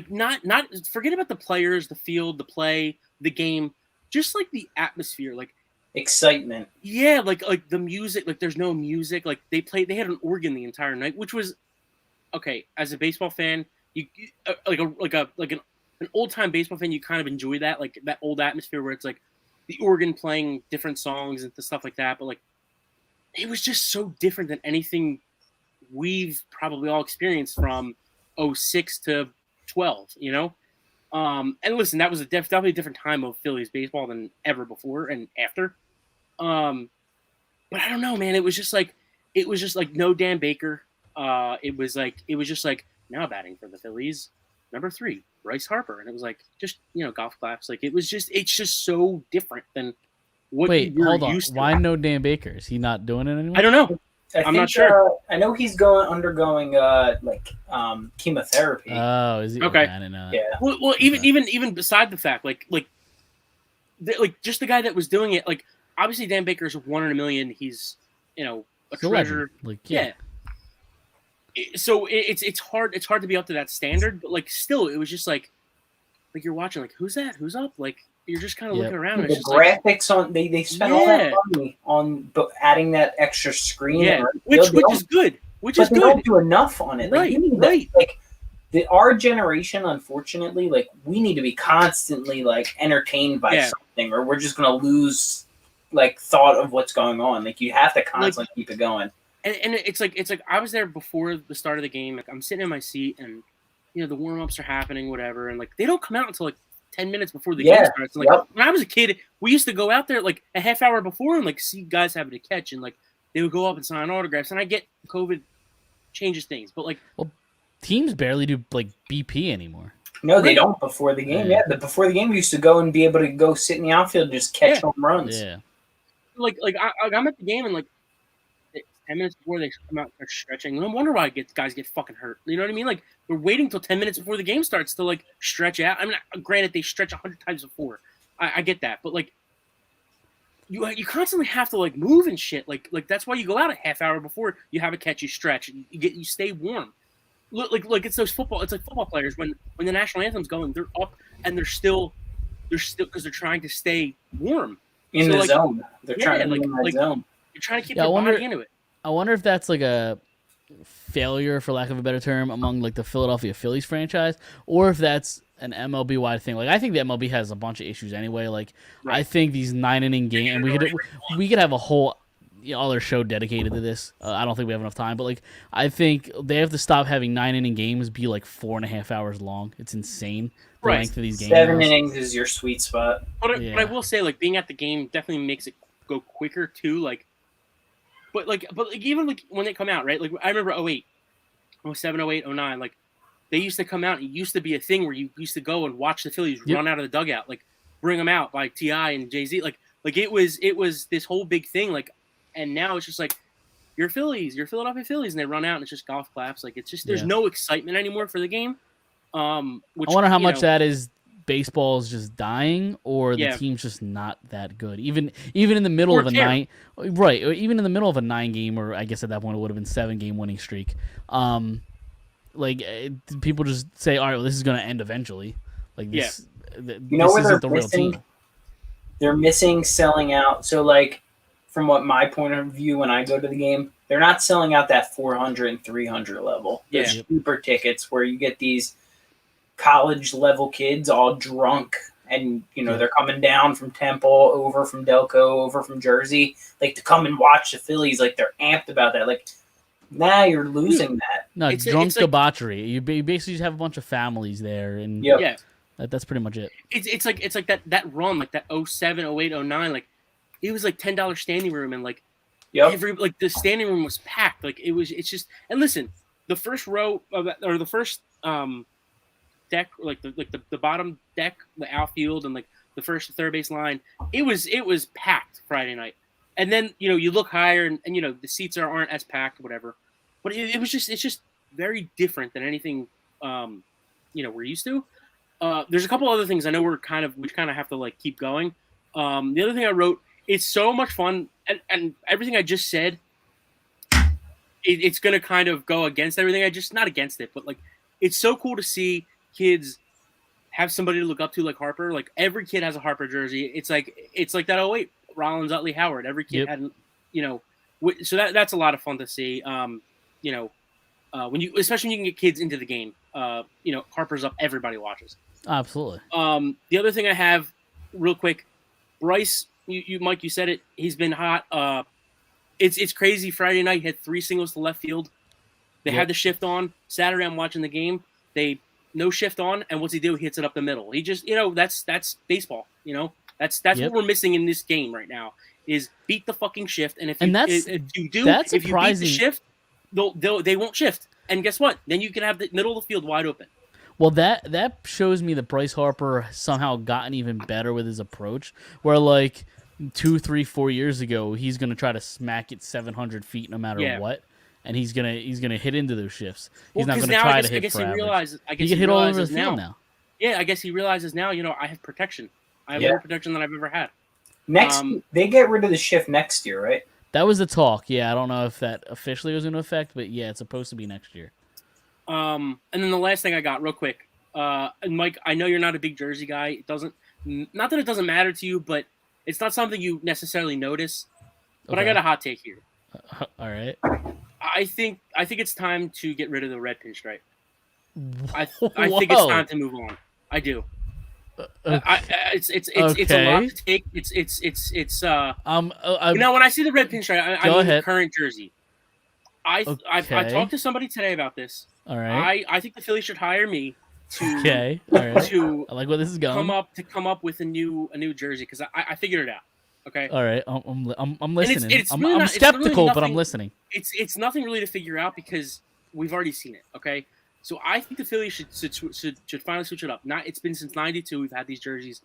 not forget about the players, the field, the play, the game, just like the atmosphere, like excitement. Yeah, like the music, like there's no music. Like they had an organ the entire night, which was okay. As a baseball fan, you an old time baseball fan, you kind of enjoy that, like that old atmosphere where it's like the organ playing different songs and stuff like that. But like it was just so different than anything we've probably all experienced from 06 to 12, you know? And listen, that was definitely a different time of Phillies baseball than ever before and after. But I don't know, man. It was just like no Dan Baker. It was just like now batting for the Phillies, number 3, Bryce Harper, and it was like just golf claps. Like it's just so different than what. Wait, hold on. Why no Dan Baker? Is he not doing it anymore? I don't know. I'm not sure. I know he's undergoing chemotherapy. Oh, is he? Okay. I didn't know that. Yeah. Well, even beside the fact, like just the guy that was doing it, like obviously Dan Baker's 1 in a million. He's a treasure. Like yeah. So it's hard to be up to that standard, but like still, it was just like you're watching like who's that? Who's up? Like you're just kind of looking around. And the graphics on they spent all that money on adding that extra screen. Yeah, which is good. They don't do enough on it. Right, our generation, unfortunately, like we need to be constantly like entertained by something, or we're just gonna lose like thought of what's going on. Like you have to constantly keep it going. And it's like I was there before the start of the game. Like I'm sitting in my seat, and the warm ups are happening, whatever, and like they don't come out until like 10 minutes before the game starts. And, like when I was a kid, we used to go out there like a half hour before and like see guys having to catch, and like they would go up and sign autographs. And I get COVID changes things, but like teams barely do like BP anymore. No, they don't before the game. Yeah, but before the game, we used to go and be able to go sit in the outfield and just catch home runs. Yeah, like I'm at the game and like 10 minutes before they come out and start stretching. No wonder why guys get fucking hurt. You know what I mean? Like we're waiting till 10 minutes before the game starts to like stretch out. I mean, granted they stretch 100 times before. I get that, but like you constantly have to like move and shit. Like that's why you go out a half hour before you have a catch, you stretch, you stay warm. Like it's those football. It's like football players when the national anthem's going, they're up and they're still because they're trying to stay warm in the like, zone. They're yeah, trying to like, be in that like zone. you're trying to keep your body into it. I wonder if that's like a failure, for lack of a better term, among like the Philadelphia Phillies franchise, or if that's an MLB wide thing. Like I think the MLB has a bunch of issues anyway. Like Right. I think these 9-inning games, and we could have a whole other show dedicated to this. I don't think we have enough time, but like I think they have to stop having 9-inning games be like 4.5 hours long. It's insane the Right. length of these games. 7 innings is your sweet spot. But Yeah. I will say, like, being at the game definitely makes it go quicker too. Like, but even like when they come out, right? Like I remember 08, 07, 08, 09, like they used to come out. It used to be a thing where you used to go and watch the Phillies run out of the dugout, like bring them out by T.I. and Jay-Z. Like it was this whole big thing. Like, and now it's just like you're Philadelphia Phillies, and they run out and it's just golf claps. Like it's just there's no excitement anymore for the game. Which, I wonder how much that is baseball is just dying, or the Yeah. team's just not that good. Even in the middle Or of a care. 9, right? Or even in the middle of a 9-game, or I guess at that point it would have been 7-game winning streak. People just say, all right, well, this is going to end eventually. Like this, You know this where isn't they're the real missing? team. They're missing selling out. So, like, from what my point of view when I go to the game, they're not selling out that 400 and 300 level. There's Yeah. cheaper tickets where you get these college level kids all drunk, and they're coming down from Temple, over from Delco, over from Jersey, like to come and watch the Phillies. Like they're amped about that. Like now you're losing that. No, It's drunk like- debauchery. You basically just have a bunch of families there, and Yep. Yeah. that's pretty much it. It's like that run, like that 07, 08, 09, like it was like $10 standing room, and like Yep. the standing room was packed. Like it's just, and listen, the first row of that, or the first deck, like the bottom deck, the outfield, and like the first to third base line, it was packed Friday night. And then you look higher, and the seats aren't as packed, whatever. But it's just very different than anything we're used to. There's a couple other things I know we kind of have to like keep going. The other thing I wrote, it's so much fun, and everything I just said, it's gonna kind of go against everything. Not against it, but like it's so cool to see kids have somebody to look up to like Harper. Like every kid has a Harper jersey. It's like that 08 Rollins, Utley, Howard. Every kid had, so that's a lot of fun to see. Especially when you can get kids into the game. Harper's up, everybody watches. Absolutely. The other thing I have, real quick, Bryce, you Mike, you said it. He's been hot. It's crazy. Friday night, he had 3 singles to left field. They had the shift on. Saturday, I'm watching the game. They no shift on, and what's he do? He hits it up the middle. He just, that's baseball. That's what we're missing in this game right now. Is beat the fucking shift, and if you beat the shift, they won't shift. And guess what? Then you can have the middle of the field wide open. Well, that shows me that Bryce Harper somehow gotten even better with his approach. Where like 2, 3, 4 years ago, he's gonna try to smack it 700 feet no matter what, and he's gonna hit into those shifts. He's not gonna try to hit for average. He can hit all over the field now. Yeah, I guess he realizes now. I have protection. I have more protection than I've ever had. Next, they get rid of the shift next year, right? That was the talk. Yeah, I don't know if that officially was going to affect, but yeah, it's supposed to be next year. And then the last thing I got, real quick, and Mike, I know you're not a big jersey guy. It doesn't, not that it doesn't matter to you, but it's not something you necessarily notice. But I got a hot take here. All right. I think it's time to get rid of the red pinstripe. I think it's time to move on. I do. It's a lot to take. It's when I see the red pinstripe, I mean the current jersey. I talked to somebody today about this. All right. I think the Phillies should hire me to All right. to I like where this is going. come up with a new jersey, because I figured it out. Okay. All right. I'm listening. It's really I'm skeptical, but I'm listening. It's nothing really to figure out because we've already seen it. Okay. So I think the Phillies should finally switch it up. It's been since '92 we've had these jerseys.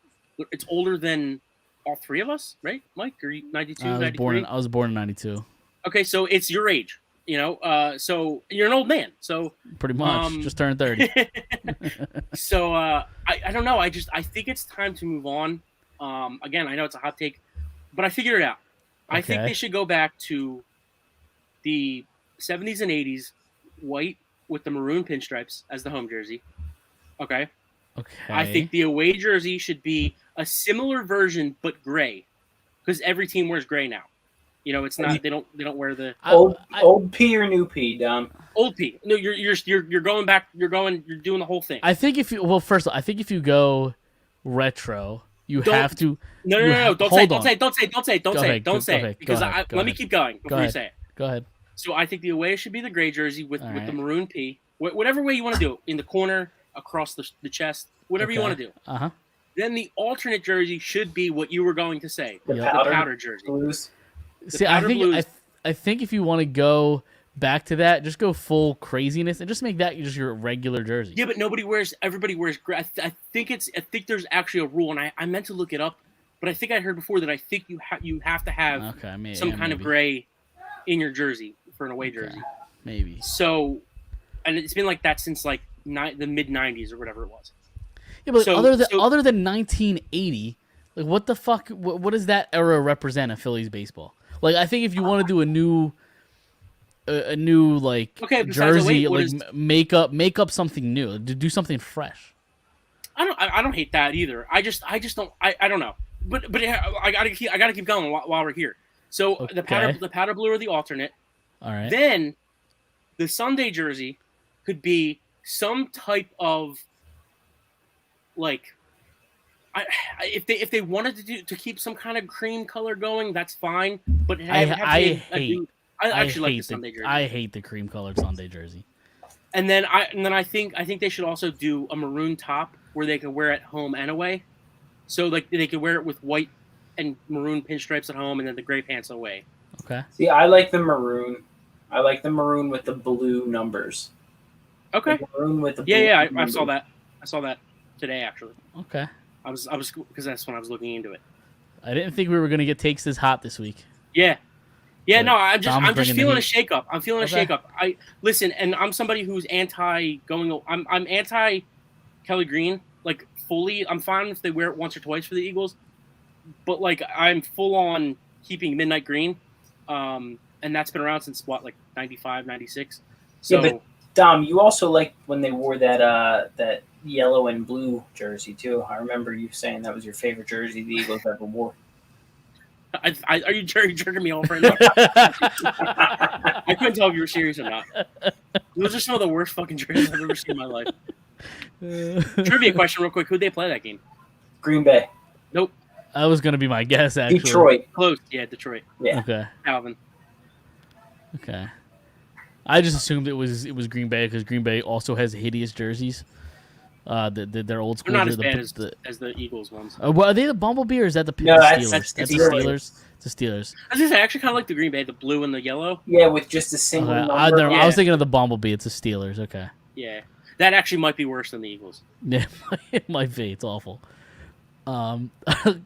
It's older than all three of us, right, Mike? Are you 92, 93? I was born in '92. Okay, so it's your age, so you're an old man. So pretty much, just turned 30. So I don't know. I think it's time to move on. Again, I know it's a hot take, but I figured it out. I think Okay. they should go back to the 70s and 80s, white with the maroon pinstripes as the home jersey. Okay. Okay. I think the away jersey should be a similar version but gray, because every team wears gray now. You know, it's not they don't wear the Old P or new P, Dom? old P. No, you're going back. You're doing the whole thing. I think if you first, I think if you go retro, you have to. No. Don't say. Because let me keep going before you say it. Go ahead. So I think the away should be the gray jersey with the maroon P. Whatever way you want to do it, in the corner, across the chest, whatever you want to do. Uh-huh. Then the alternate jersey should be what you were going to say, The the powder powder jersey. Blues. See, I think if you want to go back to that, just go full craziness and just make that just your regular jersey. Yeah, but everybody wears gray. I think there's actually a rule, and I meant to look it up, but I think I heard before that I think you have to have some kind of gray in your jersey for an away jersey. Maybe. So, and it's been like that since like the mid '90s or whatever it was. Yeah, but other than 1980, like what the fuck? What does that era represent in Phillies baseball? Like, I think if you want to do a new like jersey, like make up something new, to do something fresh. I don't hate that either. I just don't. I don't know. But I gotta keep going while we're here. So the powder blue are the alternate. All right. Then the Sunday jersey could be some type of like. If they wanted to keep some kind of cream color going, that's fine. But I actually like the Sunday jersey. I hate the cream colored Sunday jersey. And then I think they should also do a maroon top where they can wear it home and away. So like they could wear it with white and maroon pinstripes at home, and then the gray pants away. Okay. See, I like the maroon. I like the maroon with the blue numbers. Okay. The maroon with the blue I saw that. I saw that today actually. Okay. I was because that's when I was looking into it. I didn't think we were gonna get takes this hot this week. Yeah. But no, I'm just feeling a heat. shakeup. I'm feeling a shakeup. I listen, and I'm somebody who's I'm anti Kelly Green, like fully. I'm fine if they wear it once or twice for the Eagles, but like I'm full on keeping midnight green, and that's been around since what, like 95, 96. So, yeah, but Dom, you also like when they wore that yellow and blue jersey too. I remember you saying that was your favorite jersey the Eagles ever wore. Are you jerking me off right now? I couldn't tell if you were serious or not. Those are some of the worst fucking jerseys I've ever seen in my life. Trivia question real quick. Who'd they play that game? Green Bay. Nope. That was gonna be my guess, actually. Detroit. Close. Yeah, Detroit. Yeah. Okay. Alvin. Okay. I just assumed it was Green Bay because Green Bay also has hideous jerseys. Their old school. They're not as bad as the Eagles ones. Well, are they the Bumblebee or is that the No, Steelers? that's the Steelers. Steelers. It's the Steelers. I was gonna say, I actually kind of like the Green Bay, the blue and the yellow. Yeah, with just a single Okay. number. I was thinking of the Bumblebee. It's the Steelers. Okay. Yeah, that actually might be worse than the Eagles. Yeah, it might be. It's awful. You want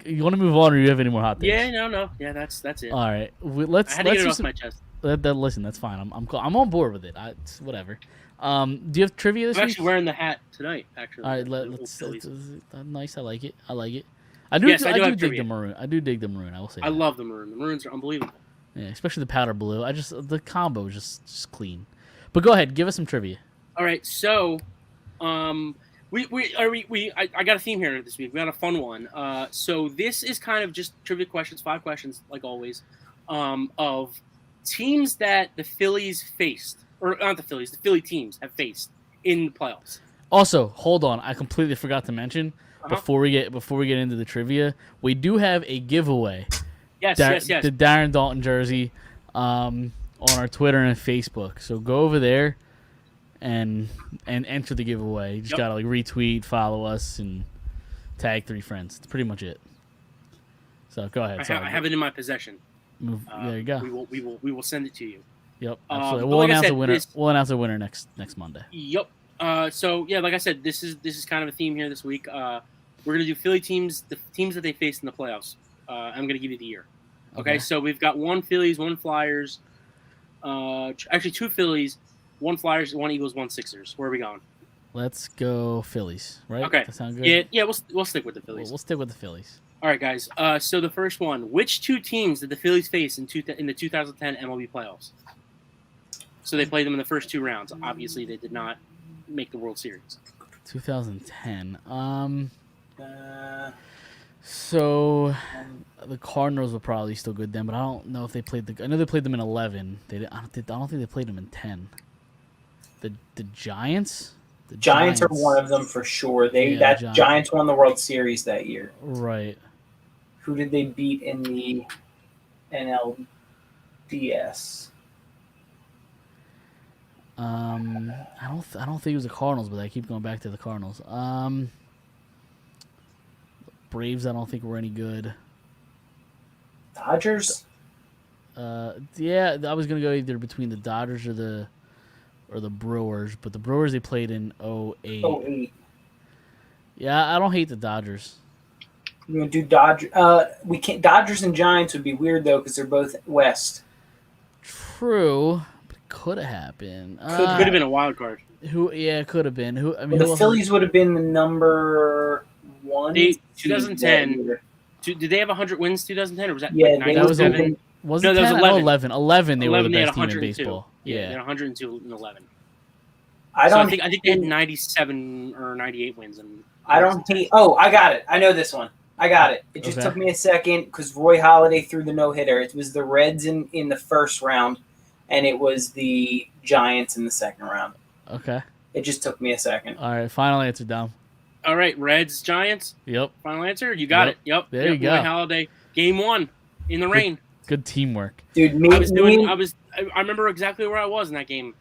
to move on, or do you have any more hot takes? Yeah, no. Yeah, that's it. All right, let's. I had to let's get it do off some- my chest. Listen, that's fine. I'm on board with it. It's whatever. Do you have trivia this I'm week? actually wearing the hat tonight. Actually. All right, The let's. Phillies. Nice. I like it. I do. Yes, I I do do have dig trivia. the maroon. I do dig the maroon. I will say. I that. love the maroon. The maroons are unbelievable. Yeah, especially the powder blue. The combo is just clean. But go ahead, give us some trivia. All right, so, I got a theme here this week. We got a fun one. So this is kind of just trivia questions, 5 questions, like always, of teams that the Phillies faced, or not the Phillies, the Philly teams have faced in the playoffs. Also, hold on. I completely forgot to mention before we get into the trivia, we do have a giveaway. Yes. The Darren Dalton jersey on our Twitter and Facebook. So go over there and enter the giveaway. You just gotta like retweet, follow us, and tag 3 friends. That's pretty much it. So go ahead. I have it in my possession. There you go. We will send it to you. Yep. Absolutely. but We'll like I announce said, a winner. We'll announce a winner next Monday. Yep. So yeah, like I said, this is kind of a theme here this week. We're gonna do Philly teams, the teams that they faced in the playoffs. I'm gonna give you the year. Okay. So we've got 1 Phillies, 1 Flyers. Actually 2 Phillies, 1 Flyers, 1 Eagles, 1 Sixers. Where are we going? Let's go Phillies. Right? Okay. That sound good? Yeah. We'll stick with the Phillies. We'll stick with the Phillies. All right, guys. So the first one: which two teams did the Phillies face in the 2010 MLB playoffs? So they played them in the first 2 rounds. Obviously, they did not make the World Series. 2010. Uh, So the Cardinals were probably still good then, but I don't know if they played I know they played them in 11. I don't think they played them in 10. The Giants. The Giants are one of them for sure. Giants won the World Series that year. Right. Who did they beat in the NLDS? I don't think it was the Cardinals, but I keep going back to the Cardinals. Braves, I don't think were any good. Dodgers? Yeah, I was gonna go either between the Dodgers or the Brewers, but the Brewers they played in 08. 08. Yeah, I don't hate the Dodgers. We're gonna do Dodgers. We can't. Dodgers and Giants would be weird though because they're both West. True, but it could have happened. Could have been a wild card. It could have been. The Phillies would have been the number 1. 2010. Did they have 100 wins 2010 or was that Yeah, like they 97? Was No, it that was 10? 11. 11. 11, they were the 11, they had best team in 102. baseball. They Yeah. had 102 and 11. I So don't. I think they had 97 or 98 wins. I don't think. Oh, I got it. I know this one. I got it. It just Okay. took me a second because Roy Halladay threw the no-hitter. It was the Reds in the first round, and it was the Giants in the second round. Okay. It just took me a second. All right. Final answer, Dom. All right, Reds, Giants. Yep. Final answer. You got Yep. it. Yep. There you go. Roy Halladay, Game 1 in the rain. Good teamwork. Dude, I remember exactly where I was in that game.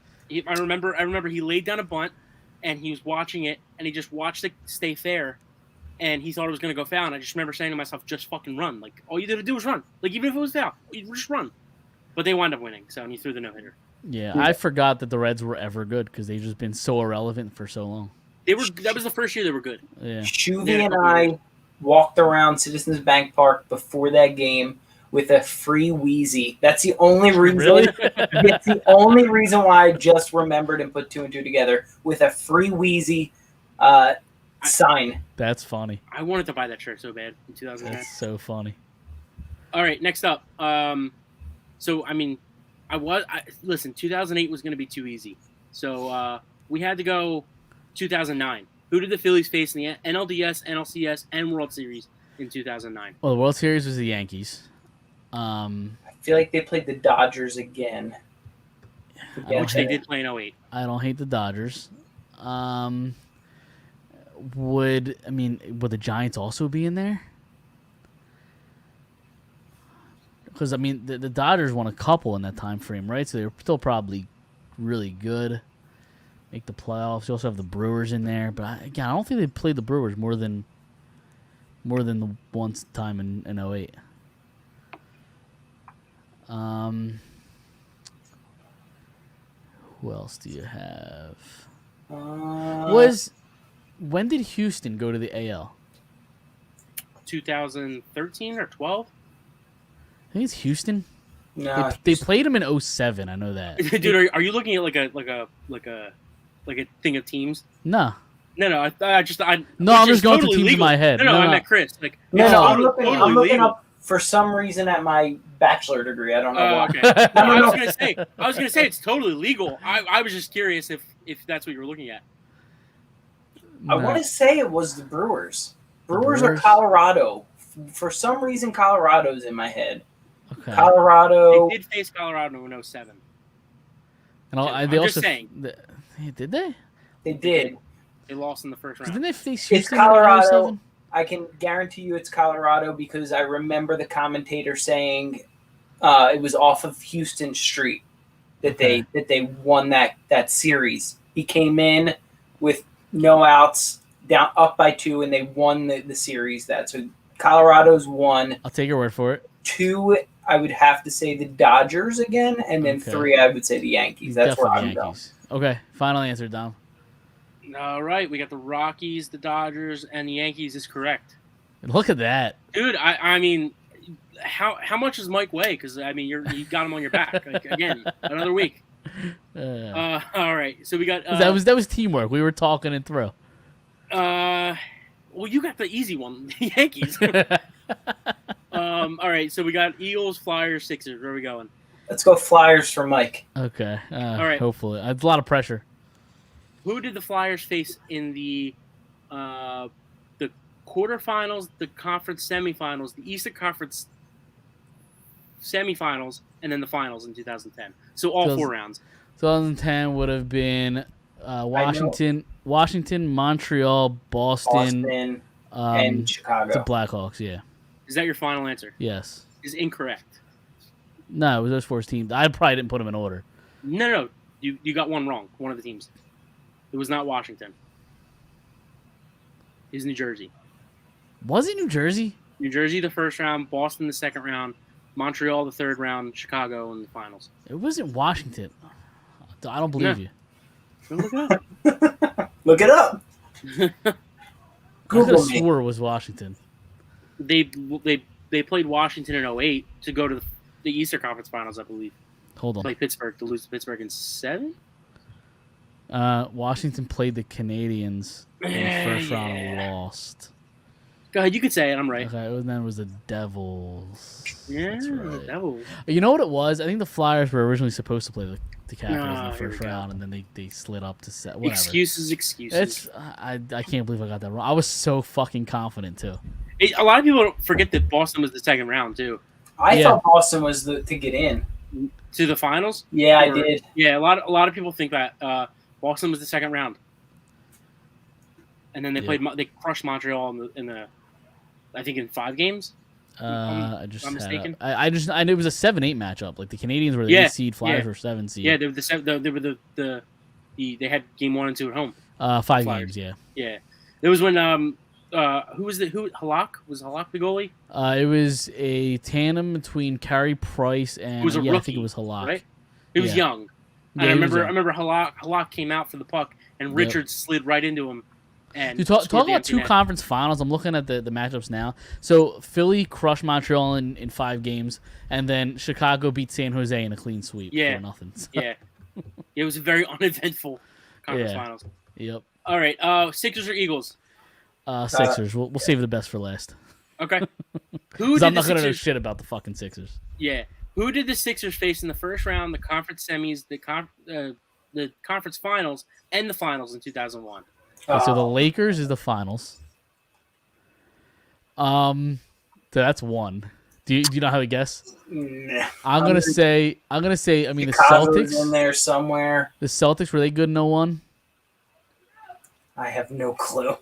I remember he laid down a bunt, and he was watching it, and he just watched it stay fair, and he thought it was going to go foul. And I just remember saying to myself, just fucking run. Like, all you had to do was run. Like, even if it was foul, you just run. But they wound up winning, so and he threw the no-hitter. Yeah, I forgot that the Reds were ever good because they've just been so irrelevant for so long. That was the first year they were good. Yeah. Shuvi and I walked around Citizens Bank Park before that game with a free Wheezy. That's the only reason. Really? It's the only reason why I just remembered and put 2 and 2 together with a free Wheezy sign. That's funny. I wanted to buy that shirt so bad in 2009. That's so funny. All right, next up. So I mean, listen. 2008 was going to be too easy, so we had to go 2009. Who did the Phillies face in the NLDS, NLCS, and World Series in 2009? Well, the World Series was the Yankees. I feel like they played the Dodgers again. Which they did play in 08. I don't hate the Dodgers. Would the Giants also be in there? Because, I mean, the Dodgers won a couple in that time frame, right? So they're still probably really good. Make the playoffs. You also have the Brewers in there. But, again, I don't think they played the Brewers more than the one time in 08. Who else do you have? When did Houston go to the AL? 2013 or 12? I think it's Houston. No, They played him in 07. I know that. Dude, are you looking at like a thing of teams? No. No. I'm just I'm just going through teams in my head. No, I meant Chris. Like, I'm looking legal. up for some reason at my bachelor degree. I don't know why. Okay. I was gonna say it's totally legal. I was just curious if that's what you were looking at. I want to say it was the Brewers. Brewers are Colorado. For some reason, Colorado's in my head. Okay. Colorado. They did face Colorado in 07. And I'm they just also saying. Did they? They did. They lost in the first round. Didn't they face It's Houston Colorado. in 07? I can guarantee you it's Colorado because I remember the commentator saying it was off of Houston Street that they won that series. He came in with no outs, down up by 2, and they won the series. So Colorado's 1. I'll take your word for it. 2, I would have to say the Dodgers again, and then 3, I would say the Yankees. That's where I'm going. Okay, final answer, Dom. All right, we got the Rockies, the Dodgers, and the Yankees is correct. Look at that. Dude, I mean, how much does Mike weigh? Because, I mean, you got him on your back. Like, again, another week. All right, so we got... that was teamwork. We were talking and throw. Well, you got the easy one, the Yankees. All right, so we got Eagles, Flyers, Sixers. Where are we going? Let's go Flyers for Mike. Okay. All right. Hopefully, it's a lot of pressure. Who did the Flyers face in the quarterfinals, the conference semifinals, the Eastern Conference semifinals, and then the finals in 2010? So all 4 rounds. 2010 would have been Washington, Montreal, Boston, and Chicago. The Blackhawks. Yeah. Is that your final answer? Yes. Is incorrect. No, it was those 4 teams. I probably didn't put them in order. No. You got one wrong. One of the teams. It was not Washington. It was New Jersey. Was it New Jersey? New Jersey the first round, Boston the second round, Montreal the third round, Chicago in the finals. It wasn't Washington. I don't believe you. Go look it up. Look it up. I Google could have swore it was Washington. They played Washington in 2008 to go to the Eastern Conference Finals, I believe. Hold on. Play Pittsburgh to lose to Pittsburgh in 7. Washington played the Canadians in the first round and lost. Go ahead, you could say it. I'm right. Okay, and then it was the Devils. Yeah, That's right. the Devils. You know what it was? I think the Flyers were originally supposed to play the Capitals in the here first we go. round, and then they slid up to set. Whatever. Excuses. I can't believe I got that wrong. I was so fucking confident too. A lot of people forget that Boston was the second round too. I thought Boston was to get in To the finals. Yeah, I did. Yeah, a lot of people think that Boston was the second round, and then they played. They crushed Montreal in the I think in 5 games. I'm mistaken. I knew it was a 7-8 matchup. Like the Canadians were the 8 seed, Flyers were 7 seed. Yeah, they were they had game 1 and 2 at home. 5 Flyers. games. Yeah. Yeah, it was when Halak was Halak the goalie. It was a tandem between Carey Price and It was a I rookie, think it was Halak. right? He was young. Yeah, And he was young. I remember Halak came out for the puck and Richards slid right into him. And Dude, talk scored the about empty 2 net. conference finals. I'm looking at the matchups now. So Philly crushed Montreal in 5 games, and then Chicago beat San Jose in a clean sweep Yeah. for nothing. So, Yeah, it was a very uneventful conference finals. Yep. All right, Sixers or Eagles? Sixers. We'll save the best for last. Okay. Because I'm not gonna know shit about the fucking Sixers. Yeah. Who did the Sixers face in the first round, the conference semis, the conference finals, and the finals in 2001? Okay, so the Lakers is the finals. So that's 1. Do you not have a guess? Nah. I'm gonna say. I mean, Chicago the was Celtics in there somewhere. The Celtics, were they good in 01? I have no clue.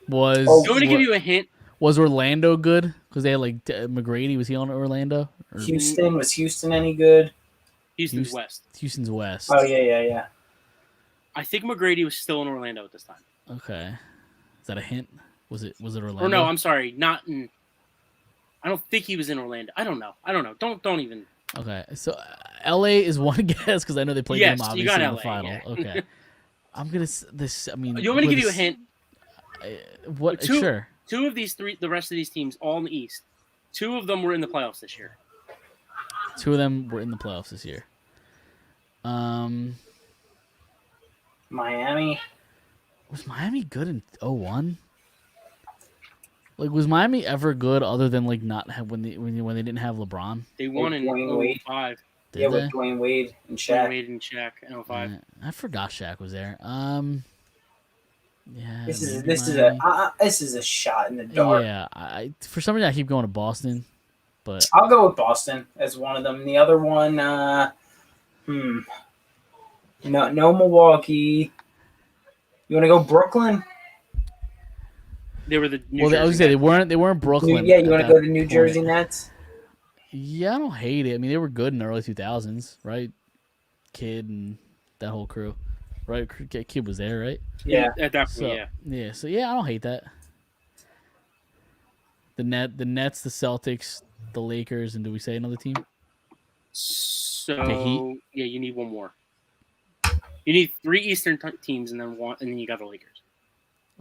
Was I'm going to give you a hint. Was Orlando good? Because they had like McGrady. Was he on Orlando? Or Houston, was Houston any good? Houston's West. Houston's West. Oh yeah. I think McGrady was still in Orlando at this time. Okay. Is that a hint? Was it Orlando? Or no, I'm sorry, not in. I don't think he was in Orlando. I don't know. Don't even. Okay, so L.A. is one guess because I know they played them Yes, you obviously got in the LA, final. yeah. Okay, I'm gonna this. I mean, You want me to give you a hint? What? Two- Sure. 2 of these 3, the rest of these teams, all in the East. 2 of them were in the playoffs this year. 2 of them were in the playoffs this year. Miami. Was Miami good in 01? Like, was Miami ever good other than like not have when they didn't have LeBron? They won in Dwayne Wade. 05. Did Yeah, they? with Dwayne Wade and Dwayne Shaq. Wade and Shaq in 05. I forgot Shaq was there. Yeah. This maybe is Miami. this is a shot in the dark. Yeah. I for some reason I keep going to Boston, but I'll go with Boston as one of them. The other one, no Milwaukee. You want to go Brooklyn? They were the New I was gonna Jersey say Nets. they weren't Brooklyn. Yeah, you want at to go that to New point. Jersey Nets? Yeah, I don't hate it. I mean, they were good in the early 2000s, right? Kid and that whole crew, right? Kid was there, right? Yeah. At that point, So yeah. So I don't hate that. The Nets, the Celtics, the Lakers, and do we say another team? So The Heat? yeah, you need one more. You need 3 Eastern teams, and then you got the Lakers.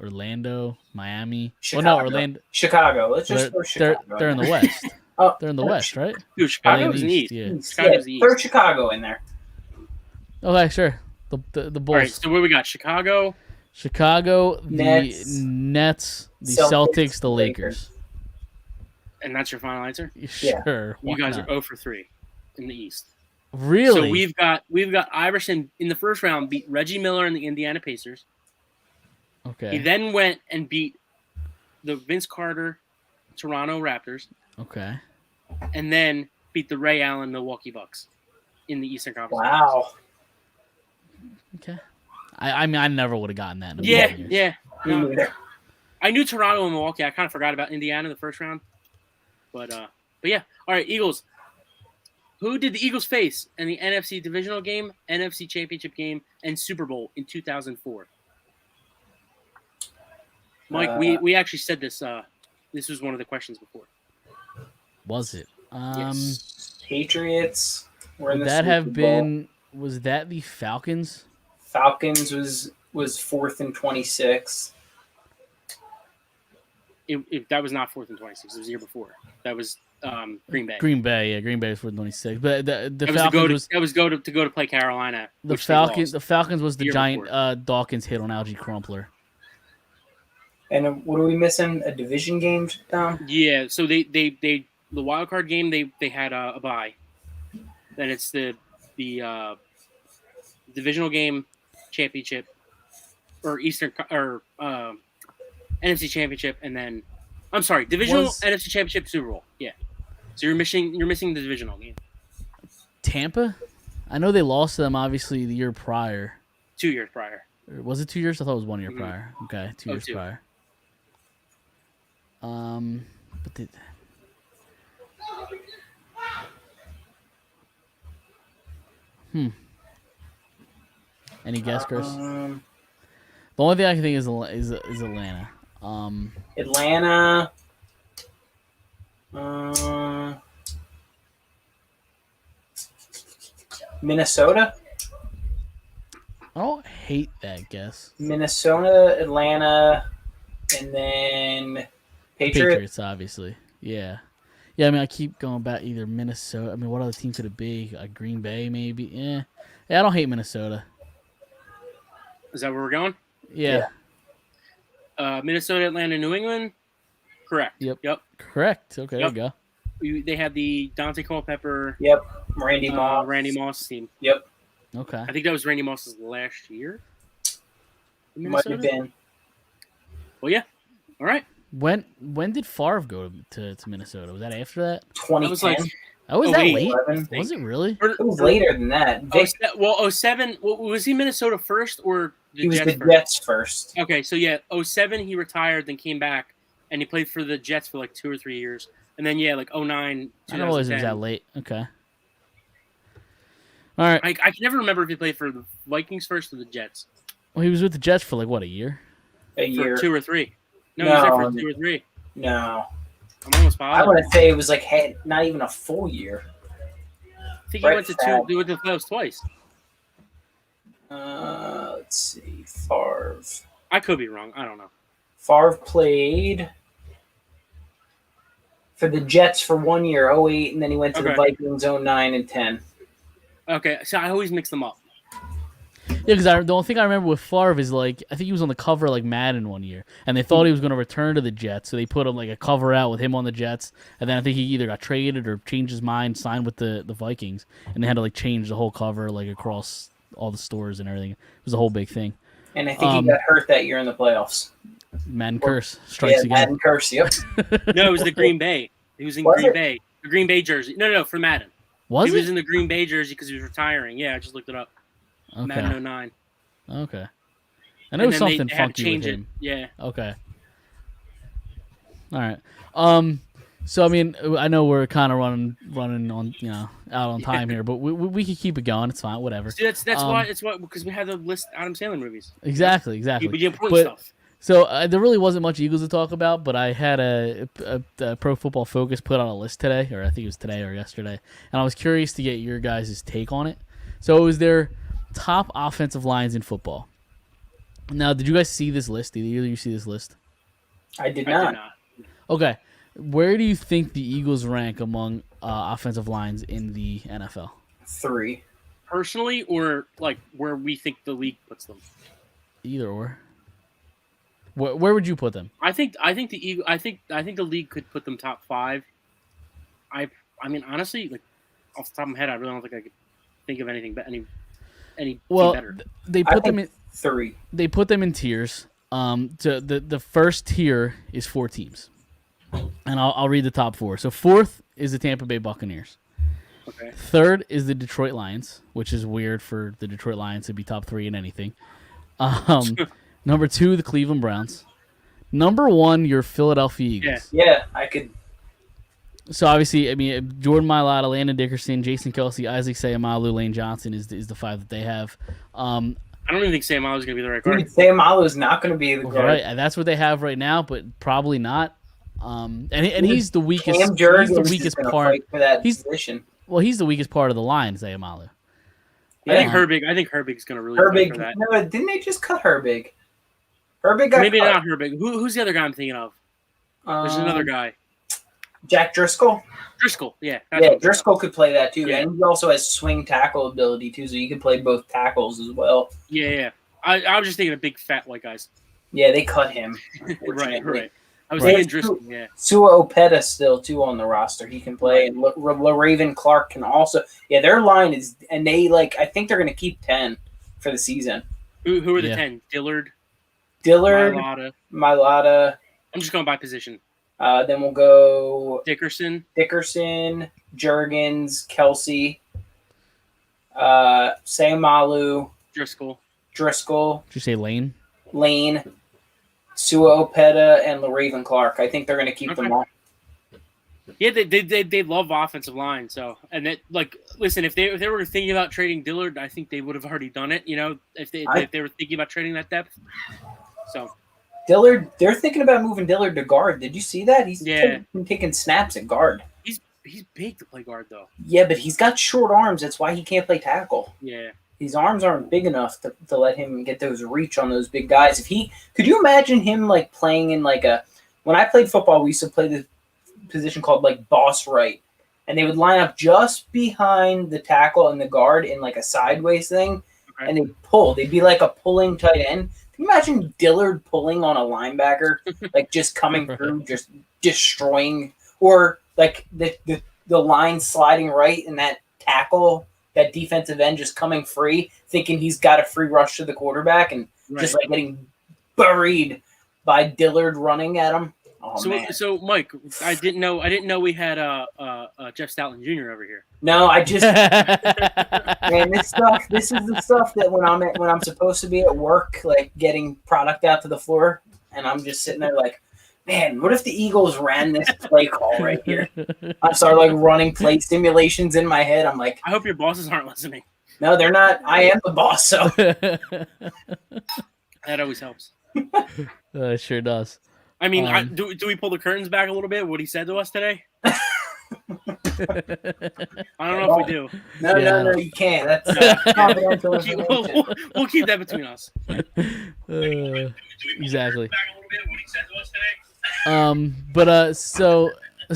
Orlando, Miami. Chicago. Well, no, Orlando. Chicago. Let's just They're, throw Chicago. they're in the West. Oh, They're in the West, right? Dude, Chicago in was the in the East, East. yeah. Chicago's the East. Throw Chicago in there. Okay, sure. The Bulls. All right, so where we got Chicago, Chicago, the Nets. Nets, the Celtics, Celtics, the Lakers. And that's your final answer? Sure. You why guys not? are 0 for 3 in the East. Really? So we've got Iverson in the first round beat Reggie Miller and the Indiana Pacers. Okay. He then went and beat the Vince Carter Toronto Raptors, Okay. and then beat the Ray Allen Milwaukee Bucks in the Eastern Conference. Wow. Okay. I mean, I never would have gotten that in a Yeah, million years. yeah. Me No. neither. I knew Toronto and Milwaukee. I kind of forgot about Indiana in the first round. But yeah. All right, Eagles. Who did the Eagles face in the NFC divisional game, NFC championship game, and Super Bowl in 2004? Mike, we actually said this. This was one of the questions before. Was it? Yes. Patriots were in Would the that Super have Bowl. been? Was that the Falcons? Falcons was 4th and 26. That was not 4th and 26. It was the year before. That was Green Bay. Green Bay, yeah, Green Bay was 426. But the That Falcons was to go to play Carolina. the which they Falcons. lost. The Falcons was the year giant before. Dawkins hit on Algie Crumpler. And what are we missing? A division game, Tom? Yeah, so they the wild card game they had a bye. Then it's the divisional game, championship, or Eastern or NFC championship, and then I'm sorry, divisional NFC championship Super Bowl. Yeah, so you're missing the divisional game. Tampa? I know they lost to them obviously the year prior. 2 years prior. Or was it 2 years? I thought it was 1 year Mhm. prior. Okay, 2 years 02. prior. But did any guess, Chris? The only thing I can think is Atlanta. Atlanta. Minnesota. I don't hate that guess. Minnesota, Atlanta, and then Patriots. Obviously. Yeah. Yeah, I mean, I keep going back either Minnesota. I mean, what other team could it be? Green Bay, maybe? Yeah, I don't hate Minnesota. Is that where we're going? Yeah. Minnesota, Atlanta, New England. Correct. Yep. Correct. Okay, Yep. there you They had the Dante Culpepper, Yep. Randy Moss. Randy Moss team. Yep. go. Okay. I think that was Randy Moss's last year. in Might Minnesota? have been. Well, yeah. All right. When did Favre go to Minnesota? Was that after that? 2010. That was like Oh, was Oh, that wait. late? 11. Was it really? It was later than that. Vic, 07. Was he Minnesota first or the he was Jets the first? Jets first. Okay, so yeah, 07 he retired, then came back, and he played for the Jets for like 2 or 3 years, and then yeah, like 09, I don't know it was 2010. that late. Okay. All right. I can never remember if he played for the Vikings first or the Jets Well, he was with the Jets for like what, a year? A for year. 2 or 3. No, he was there for No. 2 or 3. No. I'm almost I positive. want to say it was like not even a full year. I think he Brett went to Favre. two. Went to the playoffs twice. Let's see. Favre. I could be wrong. I don't know. Favre played for the Jets for 1 year, 08, and then he went to the Okay. Vikings 09 and 10. Okay, so I always mix them up. Yeah, because the only thing I remember with Favre is like I think he was on the cover of, like Madden 1 year, and they thought he was going to return to the Jets, so they put him like a cover out with him on the Jets, and then I think he either got traded or changed his mind, signed with the Vikings, and they had to like change the whole cover like across all the stores and everything. It was a whole big thing. And I think he got hurt that year in the playoffs. Madden curse strikes Yeah, again. Madden curse. Yep. No, it was the Green Bay. He was in Was Green it? Bay. The Green Bay jersey. No, for Madden. Was he it? was in the Green Bay jersey because he was retiring. Yeah, I just looked it up. Madden Okay. 09. Okay. I know And then something they had funky to with change it. him. Yeah. Okay. All right. So I mean, I know we're kind of running on out on time here, but we can keep it going. It's fine. Whatever. See, that's why it's what because we had to list Adam Sandler movies. Exactly. The important stuff. So there really wasn't much Eagles to talk about, but I had a Pro Football Focus put on a list today, or I think it was today or yesterday, and I was curious to get your guys' take on it. So it was their top offensive lines in football. Now, did you guys see this list? Did either of you see this list? I did I not. did not. Okay. Where do you think the Eagles rank among offensive lines in the NFL? 3. Personally, or like where we think the league puts them. Either or. Where would you put them? I think the Eagle. I think the league could put them top 5. I mean, honestly, like off the top of my head, I really don't think I could think of anything, but any team better. They put them in 3. They put them in tiers. The first tier is 4 teams, and I'll read the top 4. So 4th is the Tampa Bay Buccaneers. Okay. 3rd is the Detroit Lions, which is weird for the Detroit Lions to be top 3 in anything. Number 2, the Cleveland Browns. Number 1, your Philadelphia Eagles. Yeah, I could. So obviously, I mean, Jordan Mailata, Landon Dickerson, Jason Kelsey, Isaac Seumalo, Lane Johnson is the 5 that they have. I don't even think Seumalo is going to be the right guard. Seumalo is not going to be the guard. Right, and that's what they have right now, but probably not. And he's the weakest. Cam He's Jurgens the is weakest gonna part. fight for that He's- position. Well, he's the weakest part of the line, Seumalo. I think Herbig's going to really fight for that. No, didn't they just cut Herbig? Herbig got Maybe cut. not Herbig. Who's the other guy I'm thinking of? There's another guy. Jack Driscoll. Driscoll. Yeah. Yeah, Driscoll could play that too, Yeah. and he also has swing tackle ability too, so you can play both tackles as well. Yeah. I was just thinking of big fat white guys. Yeah, they cut him. Right. I was Right. thinking Driscoll. Yeah. Sua Opeta still too on the roster. He can play, and Raven Clark can also. Yeah, their line is, and they I think they're going to keep 10 for the season. Who are the Yeah. 10? Dillard, Dillard, Mailata. I'm just going by position. Then we'll go Dickerson, Jurgens, Kelsey, Seumalo, Driscoll. Did you say Lane? Lane, Sua Opeta, and Raven Clark. I think they're going to keep them Okay. all. Yeah, they love offensive line. So, and that listen, if they were thinking about trading Dillard, I think they would have already done it. You know, if they were thinking about trading that depth. So Dillard, they're thinking about moving Dillard to guard. Did you see that? He's Yeah. been taking snaps at guard. he's big to play guard though. Yeah, but he's got short arms. That's why he can't play tackle. Yeah. His arms aren't big enough to let him get those reach on those big guys. Could you imagine him playing in when I played football, we used to play this position called boss right, and they would line up just behind the tackle and the guard in a sideways thing, Okay. and they'd pull. They'd be like a pulling tight end. Can you imagine Dillard pulling on a linebacker, just coming through, just destroying, or the line sliding right and that tackle, that defensive end just coming free, thinking he's got a free rush to the quarterback and Right. just getting buried by Dillard running at him. Oh, man. So Mike, I didn't know we had Jeff Stoutland Jr. over here. No, I just man, this is the stuff that when I'm supposed to be at work, getting product out to the floor, and I'm just sitting there man, what if the Eagles ran this play call right here? I start running play simulations in my head. I'm like, I hope your bosses aren't listening. no, they're not. I am the boss, so That always helps. It sure does. I mean, do we pull the curtains back a little bit? What he said to us today? I don't know if we do. No, you can't. That's confidential information. We'll keep that between us. Exactly. Back a little bit. What he said to us today. But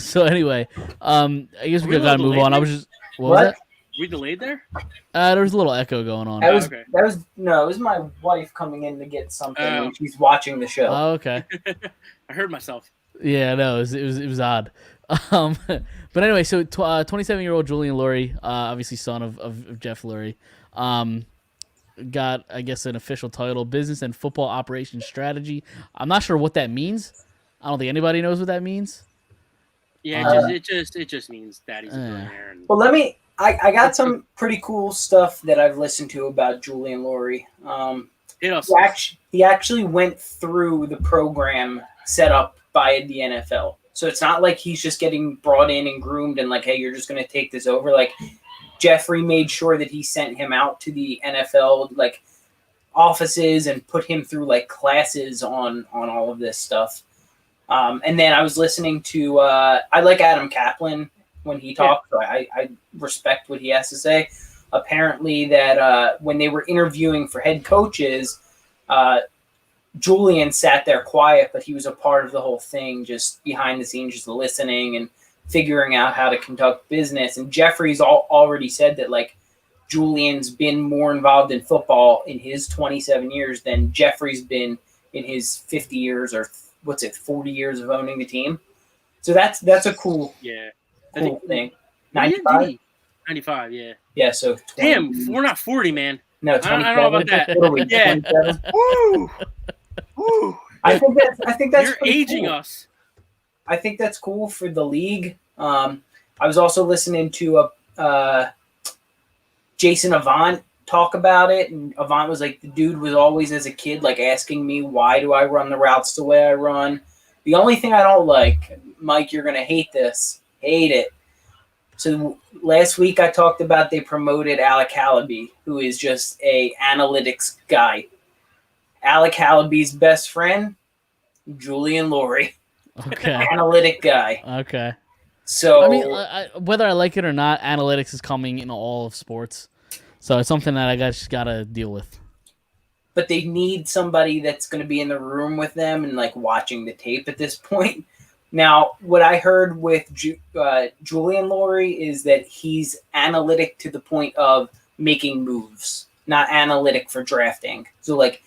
so anyway, I guess we gotta move on. I was just what was that? We delayed there? There was a little echo going on. That was Okay. it was my wife coming in to get something, Oh. and she's watching the show. Oh, okay. I heard myself. Yeah, no, it was odd. But anyway, so 27-year-old Julien Lurie, obviously son of Jeff Lurie, got, I guess, an official title, Business and Football Operations Strategy. I'm not sure what that means. I don't think anybody knows what that means. Yeah, it just means daddy's a billionaire. And Well, I got some pretty cool stuff that I've listened to about Julien Lurie. He actually went through the program set up by the NFL. So it's not like he's just getting brought in and groomed and hey, you're just going to take this over. Jeffrey made sure that he sent him out to the NFL offices and put him through classes on all of this stuff. And then I was listening to I like Adam Kaplan when he talks. So I respect what he has to say. Apparently that when they were interviewing for head coaches, Julien sat there quiet, but he was a part of the whole thing, just behind the scenes, just listening and figuring out how to conduct business. And Jeffrey's already said that Julien's been more involved in football in his 27 years than Jeffrey's been in his 50 years or 40 years of owning the team. So that's a cool thing. What year 95? did he? 95, yeah. Yeah, so 20, Damn, we're not 40, man. no, I don't know about 27. that. What are we, Yeah. 27? Woo! Woo! I think that's You're pretty aging cool. us. I think that's cool for the league. I was also listening to Jason Avant talk about it, and Avant was like, the dude was always as a kid like asking me, why do I run the routes the way I run? The only thing I don't like, Mike, you're gonna hate this, hate it. So last week I talked about they promoted Alec Halaby, who is just a analytics guy. Alec Halaby's best friend, Julien Lurie, Okay. analytic guy. Okay. So I mean, whether I like it or not, analytics is coming in all of sports, so it's something that I just gotta deal with. but they need somebody that's going to be in the room with them and like watching the tape at this point. Now, what I heard with Julien Lurie is that he's analytic to the point of making moves, not analytic for drafting. So, like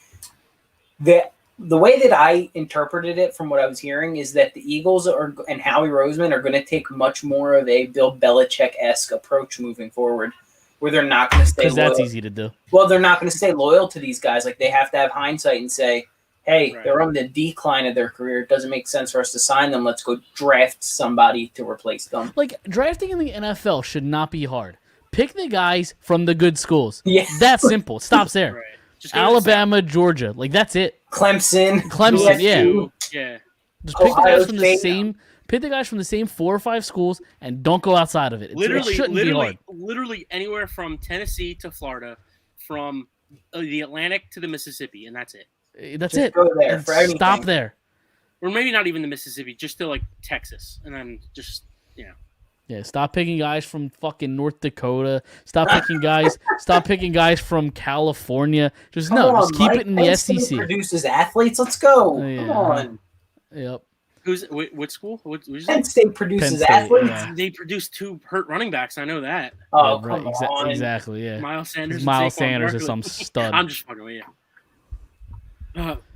the way that I interpreted it from what I was hearing is that the Eagles and Howie Roseman are going to take much more of a Bill Belichick-esque approach moving forward, where they're not going to stay loyal. Because that's easy to do. Well, they're not going to stay loyal to these guys. Like, they have to have hindsight and say, hey, Right. they're on the decline of their career. It doesn't make sense for us to sign them. Let's go draft somebody to replace them. Like, drafting in the NFL should not be hard. Pick the guys from the good schools. Yeah. That's simple. It stops there. Right. Just go to the Alabama, Georgia. Like, that's it. Clemson. Clemson, yeah. LSU. South. Yeah. Just pick the Ohio guys from the State. same. Pick the guys from the same 4 or 5 schools, and don't go outside of it. It shouldn't be hard. Literally anywhere from Tennessee to Florida, from the Atlantic to the Mississippi, and that's it. That's Just it. go there And for anything. stop there. Or maybe not even the Mississippi, just to like Texas, and then just Yeah, stop picking guys from fucking North Dakota. Stop picking guys. Stop picking guys from California. Just Come on, just keep Mike. it in the Penn State SEC. produces athletes. Let's go. Oh, yeah. Come on. Yep. what school? What did you say? Penn State produces Penn State, athletes. yeah. They produced 2 hurt running backs. I know that. Oh, Yeah, right, come on. Exactly. Yeah. Miles Sanders. and Miles Saquon Sanders is Barkley. some stud. I'm just fucking with you.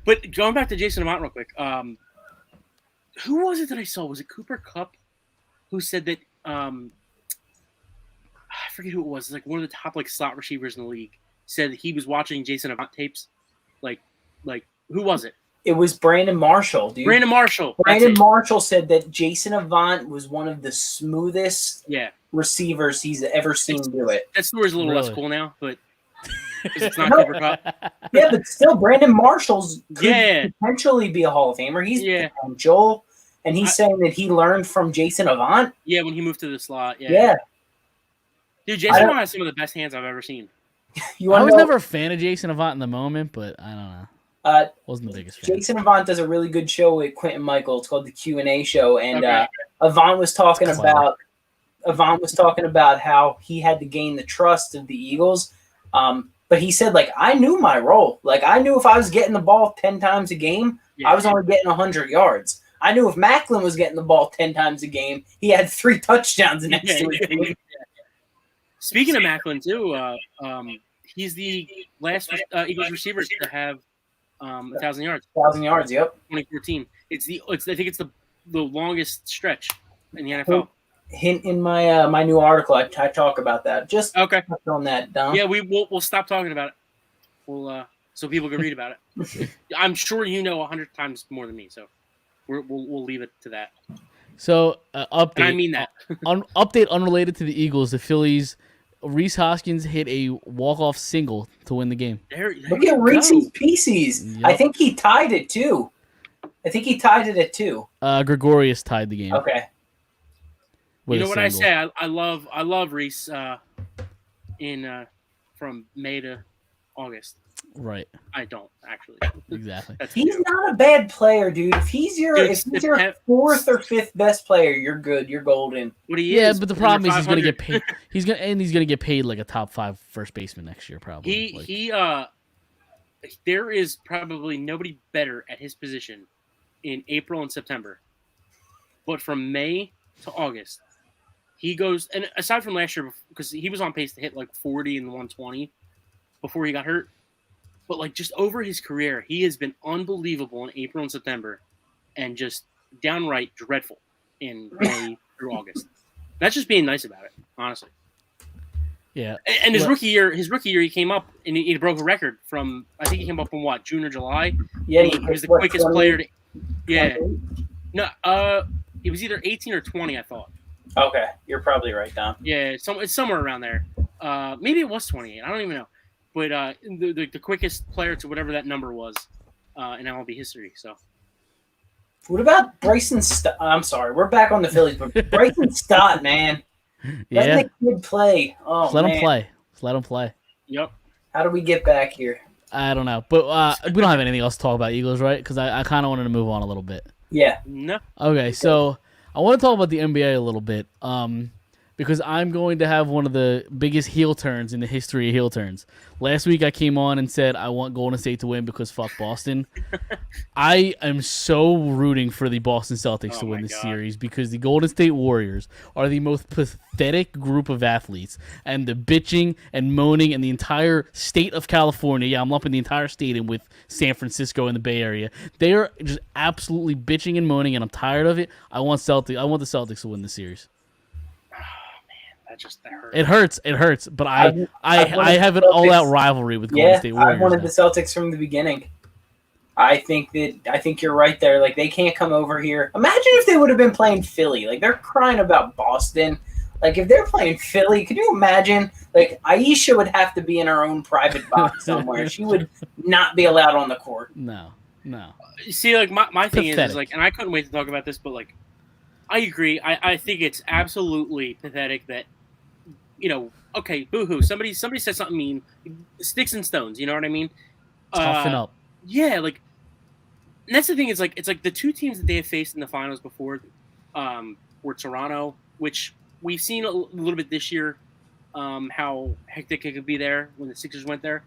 But going back to Jason Avant real quick, who was it that I saw? Was it Cooper Kupp who said that? I forget who it was. It's like one of the top like slot receivers in the league said that he was watching Jason Avant tapes. Like who was it? It was Brandon Marshall, dude. Brandon Marshall. Brandon That's it. Marshall said that Jason Avant was one of the smoothest Yeah, receivers he's ever seen do it. that story's a little less Really? cool now, but 'cause it's not Cooper Kupp. Yeah, but still, Brandon Marshall's could Yeah. potentially be a Hall of Famer. He's Yeah. potential, and he's saying that he learned from Jason Avant. Yeah, when he moved to the slot. Yeah, Yeah. dude, I Jason don't- Avant has some of the best hands I've ever seen. You I want was to know? never a fan of Jason Avant in the moment, but I don't know. Wasn't the biggest fan. Jason Avant does a really good show with Quentin Michael. It's called the Q&A show, and Okay. Avant was talking That's clever. about how he had to gain the trust of the Eagles. But he said, like, I knew my role. Like, I knew if I was getting the ball 10 times a game, Yeah. I was only getting 100 yards. I knew if Macklin was getting the ball 10 times a game, he had 3 touchdowns next Yeah, to his yeah, name. yeah. Speaking of Macklin too, he's the last Eagles receiver to have 1,000 yards. 1,000 yards, yep. 2014. I think it's the longest stretch in the NFL. Hint in my my new article, I talk about that. Just Okay. touch on that, Dom. Yeah, we'll stop talking about it. We'll so people can read about it. I'm sure you know 100 times more than me, so we'll leave it to that. So, update. And I mean that. Update unrelated to the Eagles. The Phillies. Reese Hoskins hit a walk-off single to win the game. There Look you at go. Reese's Pieces. Yep. I think he tied it too. at 2. Gregorius tied the game. Okay. with You a know what I single. say? I love Reese in from May to August. Right. I don't actually. Exactly. That's He's not a bad player, dude. If he's your Dude, if he's your if- 4th or 5th best player, you're good. You're golden. what he Yeah, is. but the under problem is he's gonna 500. get paid. He's gonna get paid like a top 5 first baseman next year, probably. There is probably nobody better at his position in April and September. But from May to August, he goes, and aside from last year, because he was on pace to hit like 40 and 120 before he got hurt. but like just over his career, he has been unbelievable in April and September, and just downright dreadful in May through August. That's just being nice about it, honestly. Yeah. And his rookie year, he came up and he broke a record from, I think he came up from what, June or July. Yeah, he was the quickest player to. Yeah. No, it was either 18 or 20, I thought. Okay, you're probably right, Dom. Yeah, it's somewhere around there. Maybe it was 28. I don't even know. But the quickest player to whatever that number was in MLB history. So. What about Bryson Stott? I'm sorry, we're back on the Phillies, but Bryson Stott, man. Yeah. Let the kid play. Oh, Just let man. him play. Just let him play. Yep. How do we get back here? I don't know. But we don't have anything else to talk about Eagles, right? Because I kind of wanted to move on a little bit. Yeah. No. Okay, so I want to talk about the NBA a little bit because I'm going to have one of the biggest heel turns in the history of heel turns. Last week I came on and said I want Golden State to win because fuck Boston. I am so rooting for the Boston Celtics to win this series because the Golden State Warriors are the most pathetic group of athletes, and the bitching and moaning in the entire state of California. Yeah, I'm lumping the entire state in with San Francisco and the Bay Area. They are just absolutely bitching and moaning, and I'm tired of it. I want the Celtics to win the series. That hurts. It hurts. But I have an all-out rivalry with Golden State Warriors. I wanted the Celtics from the beginning. I think you're right there. Like, they can't come over here. Imagine if they would have been playing Philly. Like, they're crying about Boston. Like, if they're playing Philly, could you imagine? Like, Aisha would have to be in her own private box somewhere. She would not be allowed on the court. No. You see, like, my thing Pathetic. is, like, and I couldn't wait to talk about this, but, like, I agree. I think it's absolutely pathetic that, okay, boo-hoo. Somebody said something mean. Sticks and stones, you know what I mean? Toughen up. Yeah, like, and that's the thing. It's like the two teams that they have faced in the finals before were Toronto, which we've seen a little bit this year, how hectic it could be there when the Sixers went there.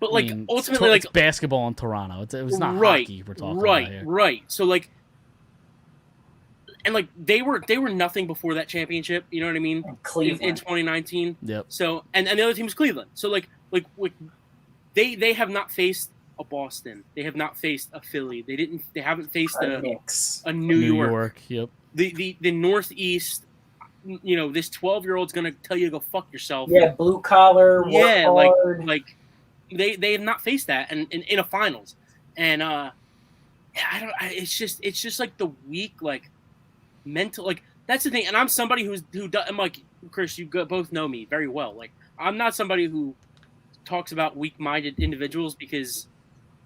But, like, ultimately, it's basketball in Toronto. It was not hockey we're talking about here. Right. So, like, and, like, they were nothing before that championship. You know what I mean? Cleveland in 2019. Yep. So, and the other team was Cleveland. So, like they have not faced a Boston. They have not faced a Philly. They haven't faced a New York. Yep. The Northeast. This 12-year-old's gonna tell you to go fuck yourself. Yeah, blue collar. Yeah, hard. like they have not faced that in a finals, and it's just like the weak, like, mental, like, that's the thing. And I'm somebody I'm like, Chris, you both know me very well. Like, I'm not somebody who talks about weak-minded individuals because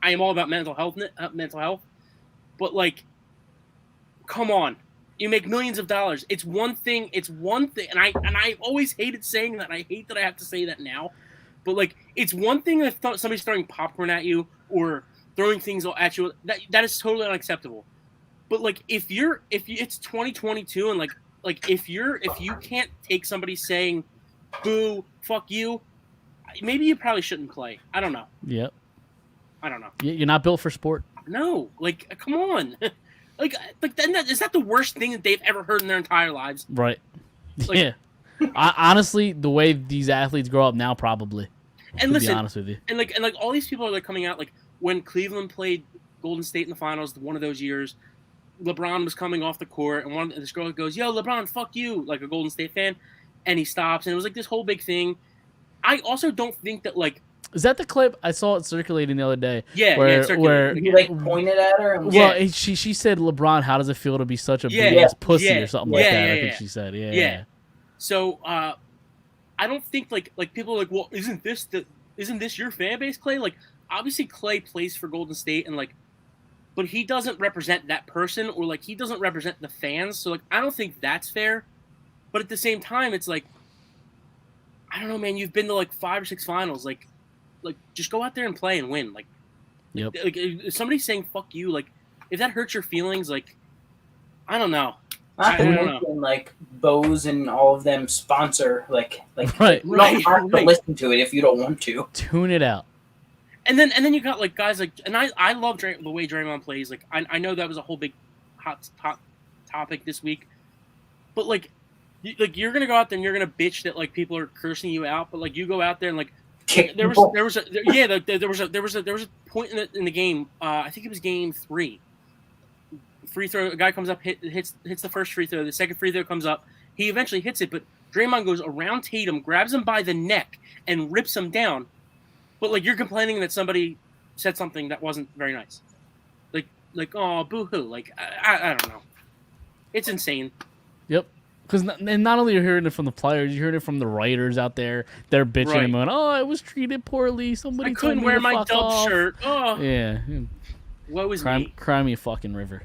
I am all about mental health. But, like, come on, you make millions of dollars. It's one thing, and I always hated saying that. I hate that I have to say that now. But, like, it's one thing if somebody's throwing popcorn at you or throwing things at you. That is totally unacceptable. But, like, if it's 2022 and like if you can't take somebody saying boo, fuck you, maybe you probably shouldn't play. I don't know. Yep. I don't know. You're not built for sport. No, like, come on. like is that the worst thing that they've ever heard in their entire lives? Right. Like, yeah. Honestly, the way these athletes grow up now, probably. And to listen, be honest with you. and like all these people are like coming out, like, when Cleveland played Golden State in the finals, one of those years, LeBron was coming off the court, and this girl goes, "Yo, LeBron, fuck you," like a Golden State fan, and he stops, and it was like this whole big thing. I also don't think that, like, is that the clip? I saw it circulating the other day. Yeah, where you, like, pointed at her. And well, she said, "LeBron, how does it feel to be such a big ass pussy or something like that?" I think she said, yeah. So I don't think like people are like, well, isn't this your fan base, Clay? Like, obviously Clay plays for Golden State, and, like, but he doesn't represent that person, or, like, he doesn't represent the fans. So, like, I don't think that's fair. But at the same time, it's like, I don't know, man. You've been to, like, 5 or 6 finals. Like just go out there and play and win. Like, yep. Like, if somebody's saying fuck you, like, if that hurts your feelings, like, I don't know. I don't know. Like, Bose and all of them sponsor, like right. You don't have to listen to it if you don't want to. Tune it out. And then you got, like, guys like, and I love the way Draymond plays. Like, I know that was a whole big hot topic this week, but, like, you're gonna go out there and you're gonna bitch that, like, people are cursing you out, but, like, you go out there and, like, Kick There people. was a point in the game. I think it was game 3. Free throw. A guy comes up, hits the first free throw. The second free throw comes up. He eventually hits it, but Draymond goes around Tatum, grabs him by the neck, and rips him down. But like you're complaining that somebody said something that wasn't very nice. Like oh boo-hoo. Like I don't know. It's insane. Yep. Because not only are you hearing it from the players, you're hearing it from the writers out there. They're bitching Right. and going, "Oh, I was treated poorly. Somebody I told couldn't me wear to my fuck dub off." shirt. Oh, Yeah. what was Cry, me? cry me a fucking river.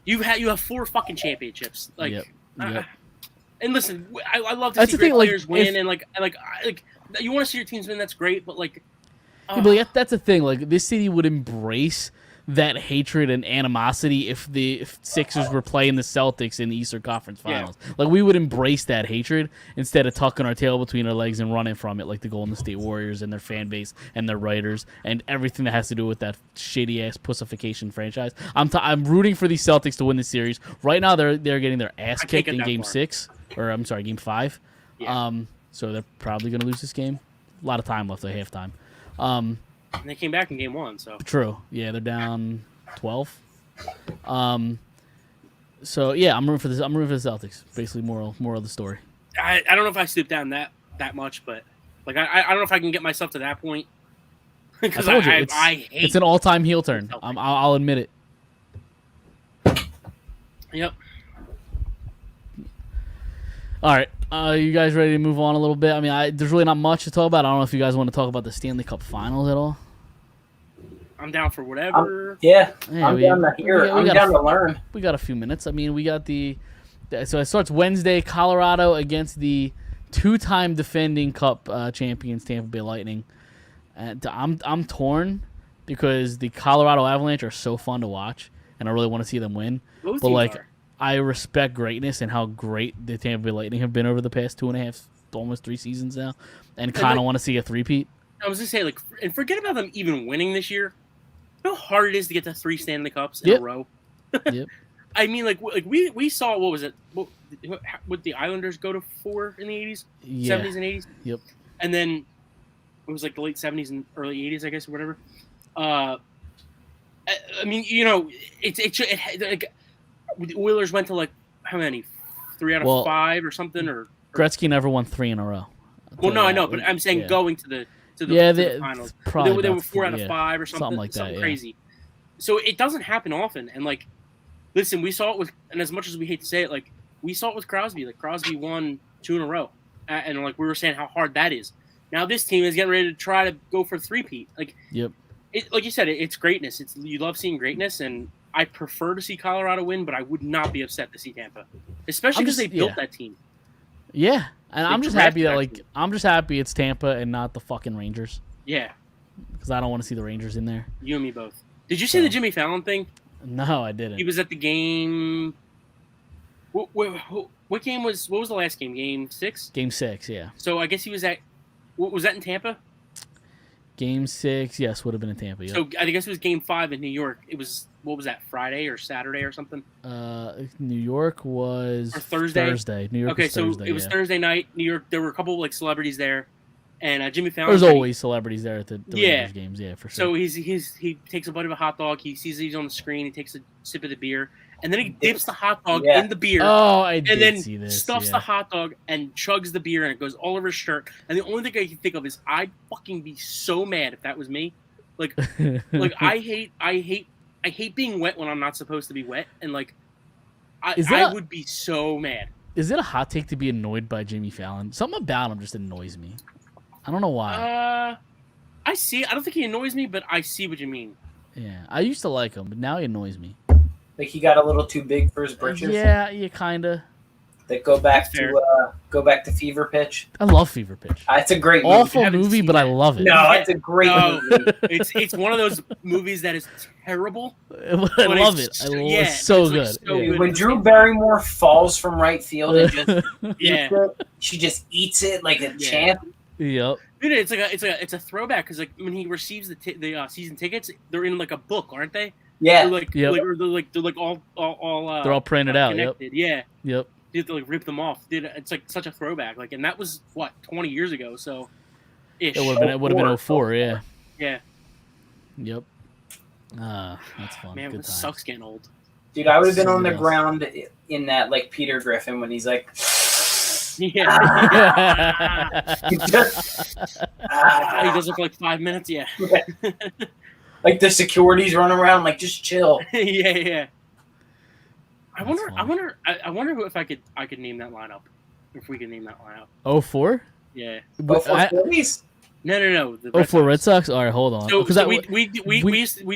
You have 4 fucking championships. Like, Yep. Yep. And listen, I love to That's see the great thing, like, players win, if- and like you want to see your teams win. That's great, but like, Yeah, but that's the thing. Like, this city would embrace that hatred and animosity if the Sixers were playing the Celtics in the Eastern Conference Finals. Like, we would embrace that hatred instead of tucking our tail between our legs and running from it, like the Golden State Warriors and their fan base and their writers and everything that has to do with that shitty ass pussification franchise. I'm rooting for these Celtics to win the series. Right now, they're getting their ass I can't kicked get in that Game far. 6, or I'm sorry, Game 5. Yeah. So they're probably gonna lose this game. A lot of time left at halftime. and they came back in game 1. So True. Yeah, they're down 12. So yeah, I'm rooting for this. I'm rooting for the Celtics. Basically, moral of the story. I don't know if I stoop down that much, but like I don't know if I can get myself to that point because I told you, I hate. it's an all-time heel turn. Celtics. I'll admit it. Yep. All right, you guys ready to move on a little bit? I mean, there's really not much to talk about. I don't know if you guys want to talk about the Stanley Cup Finals at all. I'm down for whatever. Yeah, I'm down to hear. I'm down to learn. We got a few minutes. I mean, we got so it starts Wednesday, Colorado against the two-time defending Cup champions, Tampa Bay Lightning. And I'm torn because the Colorado Avalanche are so fun to watch, and I really want to see them win. Both But teams like, are. I respect greatness and how great the Tampa Bay Lightning have been over the past 2.5, almost 3 seasons now, and kind of want to see a three-peat. I was gonna say, like, and forget about them even winning this year. You know how hard it is to get to 3 Stanley Cups in a row. Yep. I mean, like we saw, what was it? Would the Islanders go to 4 in the 80s, Yeah. 70s and 80s? Yep. And then it was like the late 70s and early 80s, I guess, or whatever. I mean, you know, it's like the Oilers went to like how many? 3 out of 5 or something, or Gretzky never won 3 in a row. well, no, I know, but I'm saying Yeah. going to the finals. Probably They were about 4 out of yeah. 5 or something like that, something yeah. crazy. So it doesn't happen often. And like, listen, we saw it with, and as much as we hate to say it, like we saw it with Crosby. Like Crosby won 2 in a row, and like we were saying how hard that is. Now this team is getting ready to try to go for 3-peat. Like, Yep. like you said, it's greatness. You love seeing greatness, and I prefer to see Colorado win, but I would not be upset to see Tampa, especially because they built that team. Yeah, and They I'm just happy that drafted I'm just happy it's Tampa and not the fucking Rangers Yeah, because I don't want to see the Rangers in there. you and me both. Did you see the Jimmy Fallon thing? No, I didn't. He was at the game. What game was? What was the last game? Game 6. Game 6, yeah. So I guess he was at. Was that in Tampa? Game 6, yes, would have been in Tampa. Yep. So I guess it was Game 5 in New York. It was, what was that? Friday or Saturday or something? New York was Or Thursday? Thursday. New York Okay, was so Thursday, it was yeah. Thursday night. New York. There were a couple like celebrities there, and Jimmy Fallon. There's always celebrities there at the Yeah. Rangers games, yeah, for sure. So he takes a bite of a hot dog. He sees he's on the screen. He takes a sip of the beer, and then he dips the hot dog in the beer. Oh, I did and then see this. stuffs yeah. the hot dog and chugs the beer, and it goes all over his shirt. And the only thing I can think of is I'd fucking be so mad if that was me. Like I hate being wet when I'm not supposed to be wet, and like I would be so mad. Is it a hot take to be annoyed by Jimmy Fallon? Something about him just annoys me. I don't know why. I see. I don't think he annoys me, but I see what you mean. Yeah, I used to like him, but now he annoys me. Like he got a little too big for his britches. Yeah, kinda. That go back That's to Fever Pitch. I love Fever Pitch. It's a great movie. Awful haven't movie, seen but I it. love it. No, it's a great movie. It's one of those movies that is terrible. I love it. it's so like good. so Yeah. good. When Drew Barrymore falls from right field and just Yeah, eats it, she just eats it like a champ. Yep. dude, it's a throwback because like when he receives the season tickets, they're in like a book, aren't they? Yeah. They're like, Yep. they're like all They're all printed out. Yep. connected. Yeah. Yep. You have to like rip them off, dude. It's like such a throwback. Like, and that was what 20 years ago. So Ish. It would have been 04, yeah. Yeah. Yep. That's fun. Man, Good it times. sucks getting old. Dude, I would have been So on the does. ground in that like Peter Griffin when he's like, Yeah. he just, He does it for like 5 minutes. Yeah. like the security's running around like just chill. Yeah. I That's wonder who, if I could name that lineup. If we could name that lineup. 04? Yeah. But for Phillies, No. The 04 Red Sox? All right, hold on. So, 'Cause we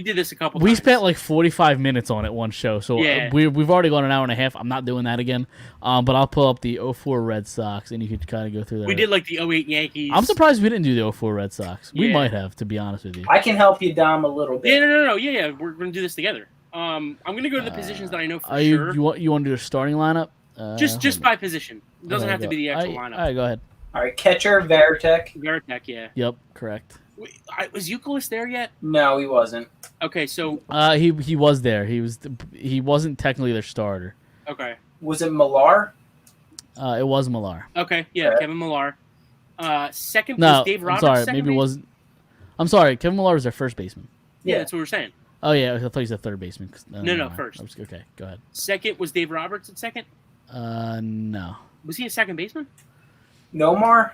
did this a couple times. we spent like 45 minutes on it one show, so Yeah. we've already gone an hour and a half. I'm not doing that again. But I'll pull up the 04 Red Sox, and you could kind of go through that. We did like the 08 Yankees. I'm surprised we didn't do the 04 Red Sox. We Yeah. might have, to be honest with you. I can help you, Dom, a little bit. Yeah, no. Yeah. We're gonna do this together. I'm gonna go to the positions that I know for sure. You want to do a starting lineup? Just by position. It doesn't have to be the actual lineup. All right, go ahead. All right, catcher Veritek. Veritek, yeah. Yep, correct. Wait, was Euclid there yet? No, he wasn't. Okay, so He was there. He wasn't technically their starter. okay, Was it Millar? It was Millar. okay, yeah, Okay. Kevin Millar. Second No, was Dave I'm Roberts. sorry. second Maybe it base? wasn't. I'm sorry. Kevin Millar was their first baseman. Yeah, Yeah. that's what we're saying. Oh yeah, I thought he said third baseman. No, never mind. first. Okay, go ahead. Second was Dave Roberts at second. No. Was he a second baseman? Nomar?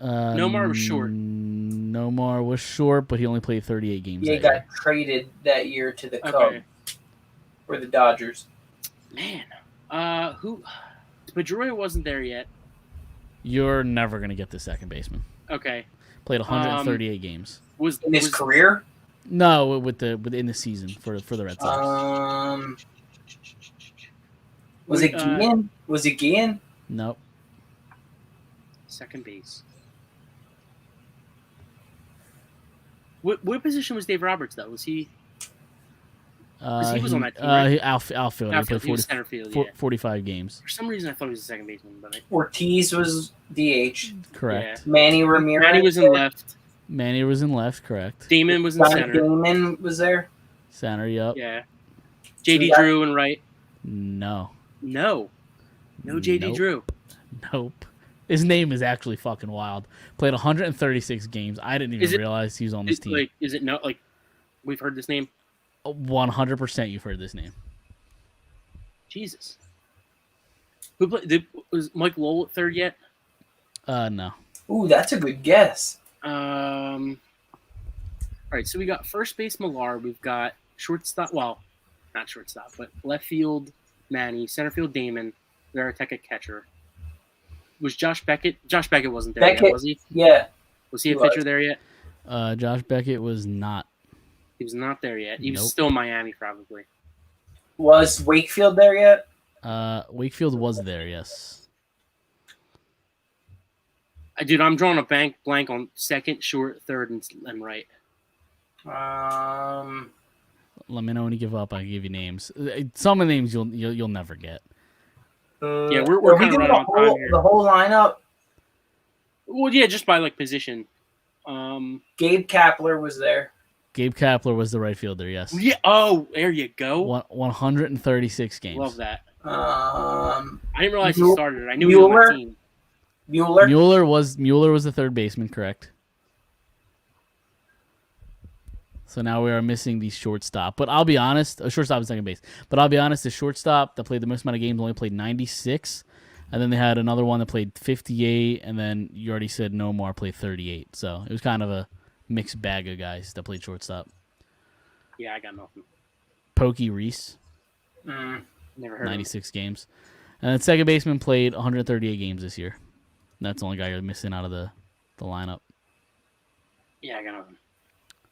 Nomar was short. Nomar was short, but he only played 38 games. Yeah, he that got year. traded that year to the Okay. Cubs or the Dodgers. Man, who? Pedroia wasn't there yet. You're never gonna get the second baseman. Okay, Played 138 games. was In his was- career? No, within the season for the Red Sox. Was it Guillen? Was it Guillen? Nope. second base? What position was Dave Roberts though? Was he? He was on that team, right? Outfield. He Outfield, played he was 40, center field. 45 games. For some reason, I thought he was a second baseman, but Ortiz was DH. Correct. Manny Ramirez. Manny was in left. Manny was in left. Correct. Damon was in Johnny center. Damon was there. Center. Yep. Yeah. JD that- Drew in right. No. No JD Nope. Drew. Nope. His name is actually fucking wild. Played 136 games. I didn't even realize he was on this team. Is it no? Like, we've heard this name. 100% you've heard this name. Jesus. Who played? Was Mike Lowell at third yet? No. Ooh, that's a good guess. All right, so we got first base Millar. We've got shortstop. Well, not shortstop, but left field Manny, center field Damon, Veritek at catcher. Was Josh Beckett? Josh Beckett wasn't there yet, was he? Yeah. Was he a He was. pitcher there yet? Josh Beckett was not. He was not there yet. He was Nope. still in Miami, probably. Was Wakefield there yet? Wakefield was there, yes. Dude, I'm drawing a blank on second, short, third, and right. Let me know when you give up. I can give you names. Some of the names you'll never get. Yeah, we're Are we kinda doing right on time here. the whole lineup? Well, yeah, just by like position. Gabe Kapler was there. Gabe Kapler was the right fielder, yes. Yeah. Oh, there you go. 136 games. Love that. Um, I didn't realize he Mueller- started. I knew he was on Mueller? that team. Mueller. Mueller was the third baseman, correct? So now we are missing the shortstop. But I'll be honest, a shortstop and second base. But I'll be honest, the shortstop that played the most amount of games only played 96. And then they had another one that played 58. And then you already said Nomar played 38. So it was kind of a mixed bag of guys that played shortstop. Yeah, I got nothing. Pokey Reese, Never heard of him. 96 games. And then second baseman played 138 games this year. That's the only guy you're missing out of the lineup. Yeah, I got nothing.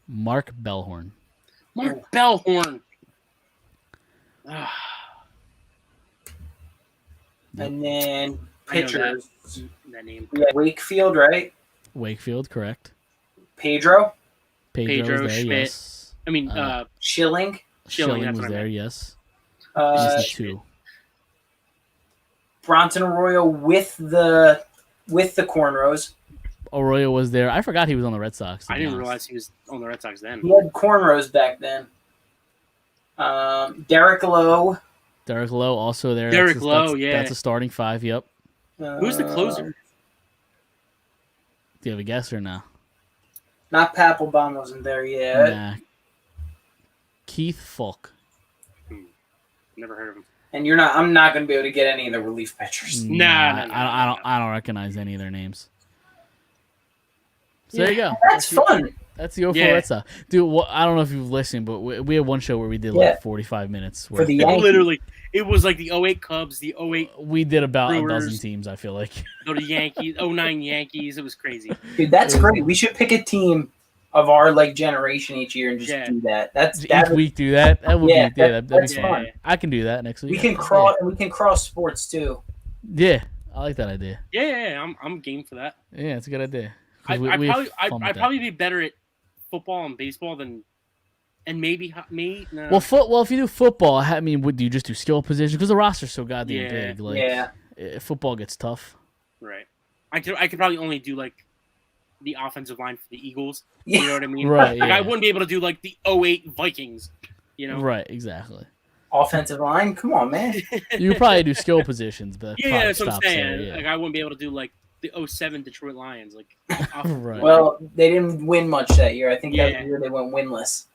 Mark Bellhorn. Mark Bellhorn. Ah, And then I know pitchers. that name. We had Wakefield, right? Wakefield, correct. Pedro. Pedro, was there, Schmidt. yes. I mean, Schilling. Schilling, Schilling that's was what I there, meant. yes. Uh, Just the two. Bronson Arroyo with the cornrows. Arroyo was there. I forgot he was on the Red Sox. to I be didn't honest. realize he was on the Red Sox then. He had cornrows back then. Derek Lowe. Derek Lowe also there. Derek Lowe, yeah. That's a starting five, yep. Who's the closer? Do you have a guess or no? Not Papelbon wasn't there yet. Nah. Keith Falk. Never heard of him. And I'm not going to be able to get any of the relief pitchers. Nah. I don't recognize any of their names. So there you go. That's fun. That's the 04 Red Sox. Dude, I don't know if you've listened, but we had one show where we did like 45 minutes. For the Yankees. Literally, it was like the 08 Cubs, the 08 We did about Brewers. a dozen teams, I feel like. Go to Yankees, 09 Yankees. It was crazy. Dude, that's great. We should pick a team of our like generation each year and just do that. Each week do that. That would be that'd be that's fun. fun. I can do that next week. We can cross sports too. Yeah, I like that idea. Yeah. I'm game for that. Yeah, it's a good idea. I'd probably be better at football and baseball than, and maybe me. No. Well, if you do football, I mean, do you just do skill position? Because the roster's so goddamn big. Like, football gets tough. Right. I could probably only do like the offensive line for the Eagles. You know what I mean? Right. Like I wouldn't be able to do like the 08 Vikings. You know? Right. Exactly. Offensive line, come on, man. You could probably do skill positions, but that's what I'm saying. There, Like I wouldn't be able to do like the 07 Detroit Lions. Like, right. Well, they didn't win much that year. I think that year they went winless.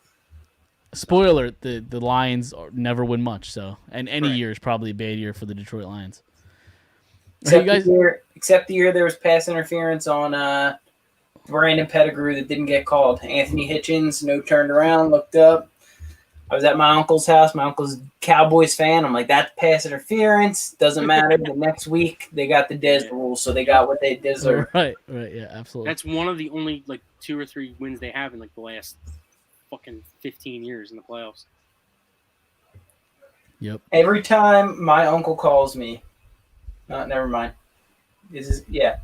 Spoiler: the Lions never win much. So, and any year is probably a bad year for the Detroit Lions. Except the year there was pass interference on Brandon Pettigrew that didn't get called. Anthony Hitchens, turned around, looked up. I was at my uncle's house. My uncle's a Cowboys fan. I'm like, that's pass interference. Doesn't matter. The next week, they got the Des rules, so they got what they deserve. Right, yeah, absolutely. That's one of the only, like, 2 or 3 wins they have in, like, the last fucking 15 years in the playoffs. Yep. Every time my uncle calls me, never mind. I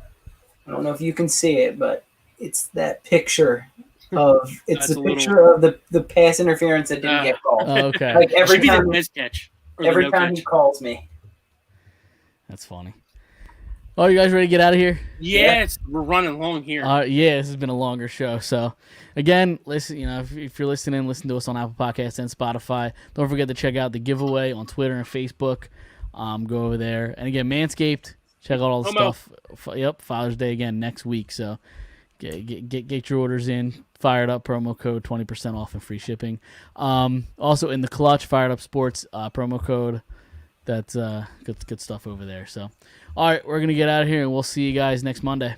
don't know if you can see it, but it's that picture of the pass interference that didn't get called. Oh, okay. Like every time he calls me. That's funny. Oh, you guys ready to get out of here? Yes, we're running long here. This has been a longer show. So, again, listen. If you're listening, listen to us on Apple Podcasts and Spotify. Don't forget to check out the giveaway on Twitter and Facebook. Go over there. And again, Manscaped. Check out all the stuff. Yep, Father's Day again next week. So, get your orders in. Fired Up promo code 20% off and free shipping. Also in the Clutch Fired Up Sports promo code. That's good stuff over there. So, all right, we're gonna get out of here and we'll see you guys next Monday.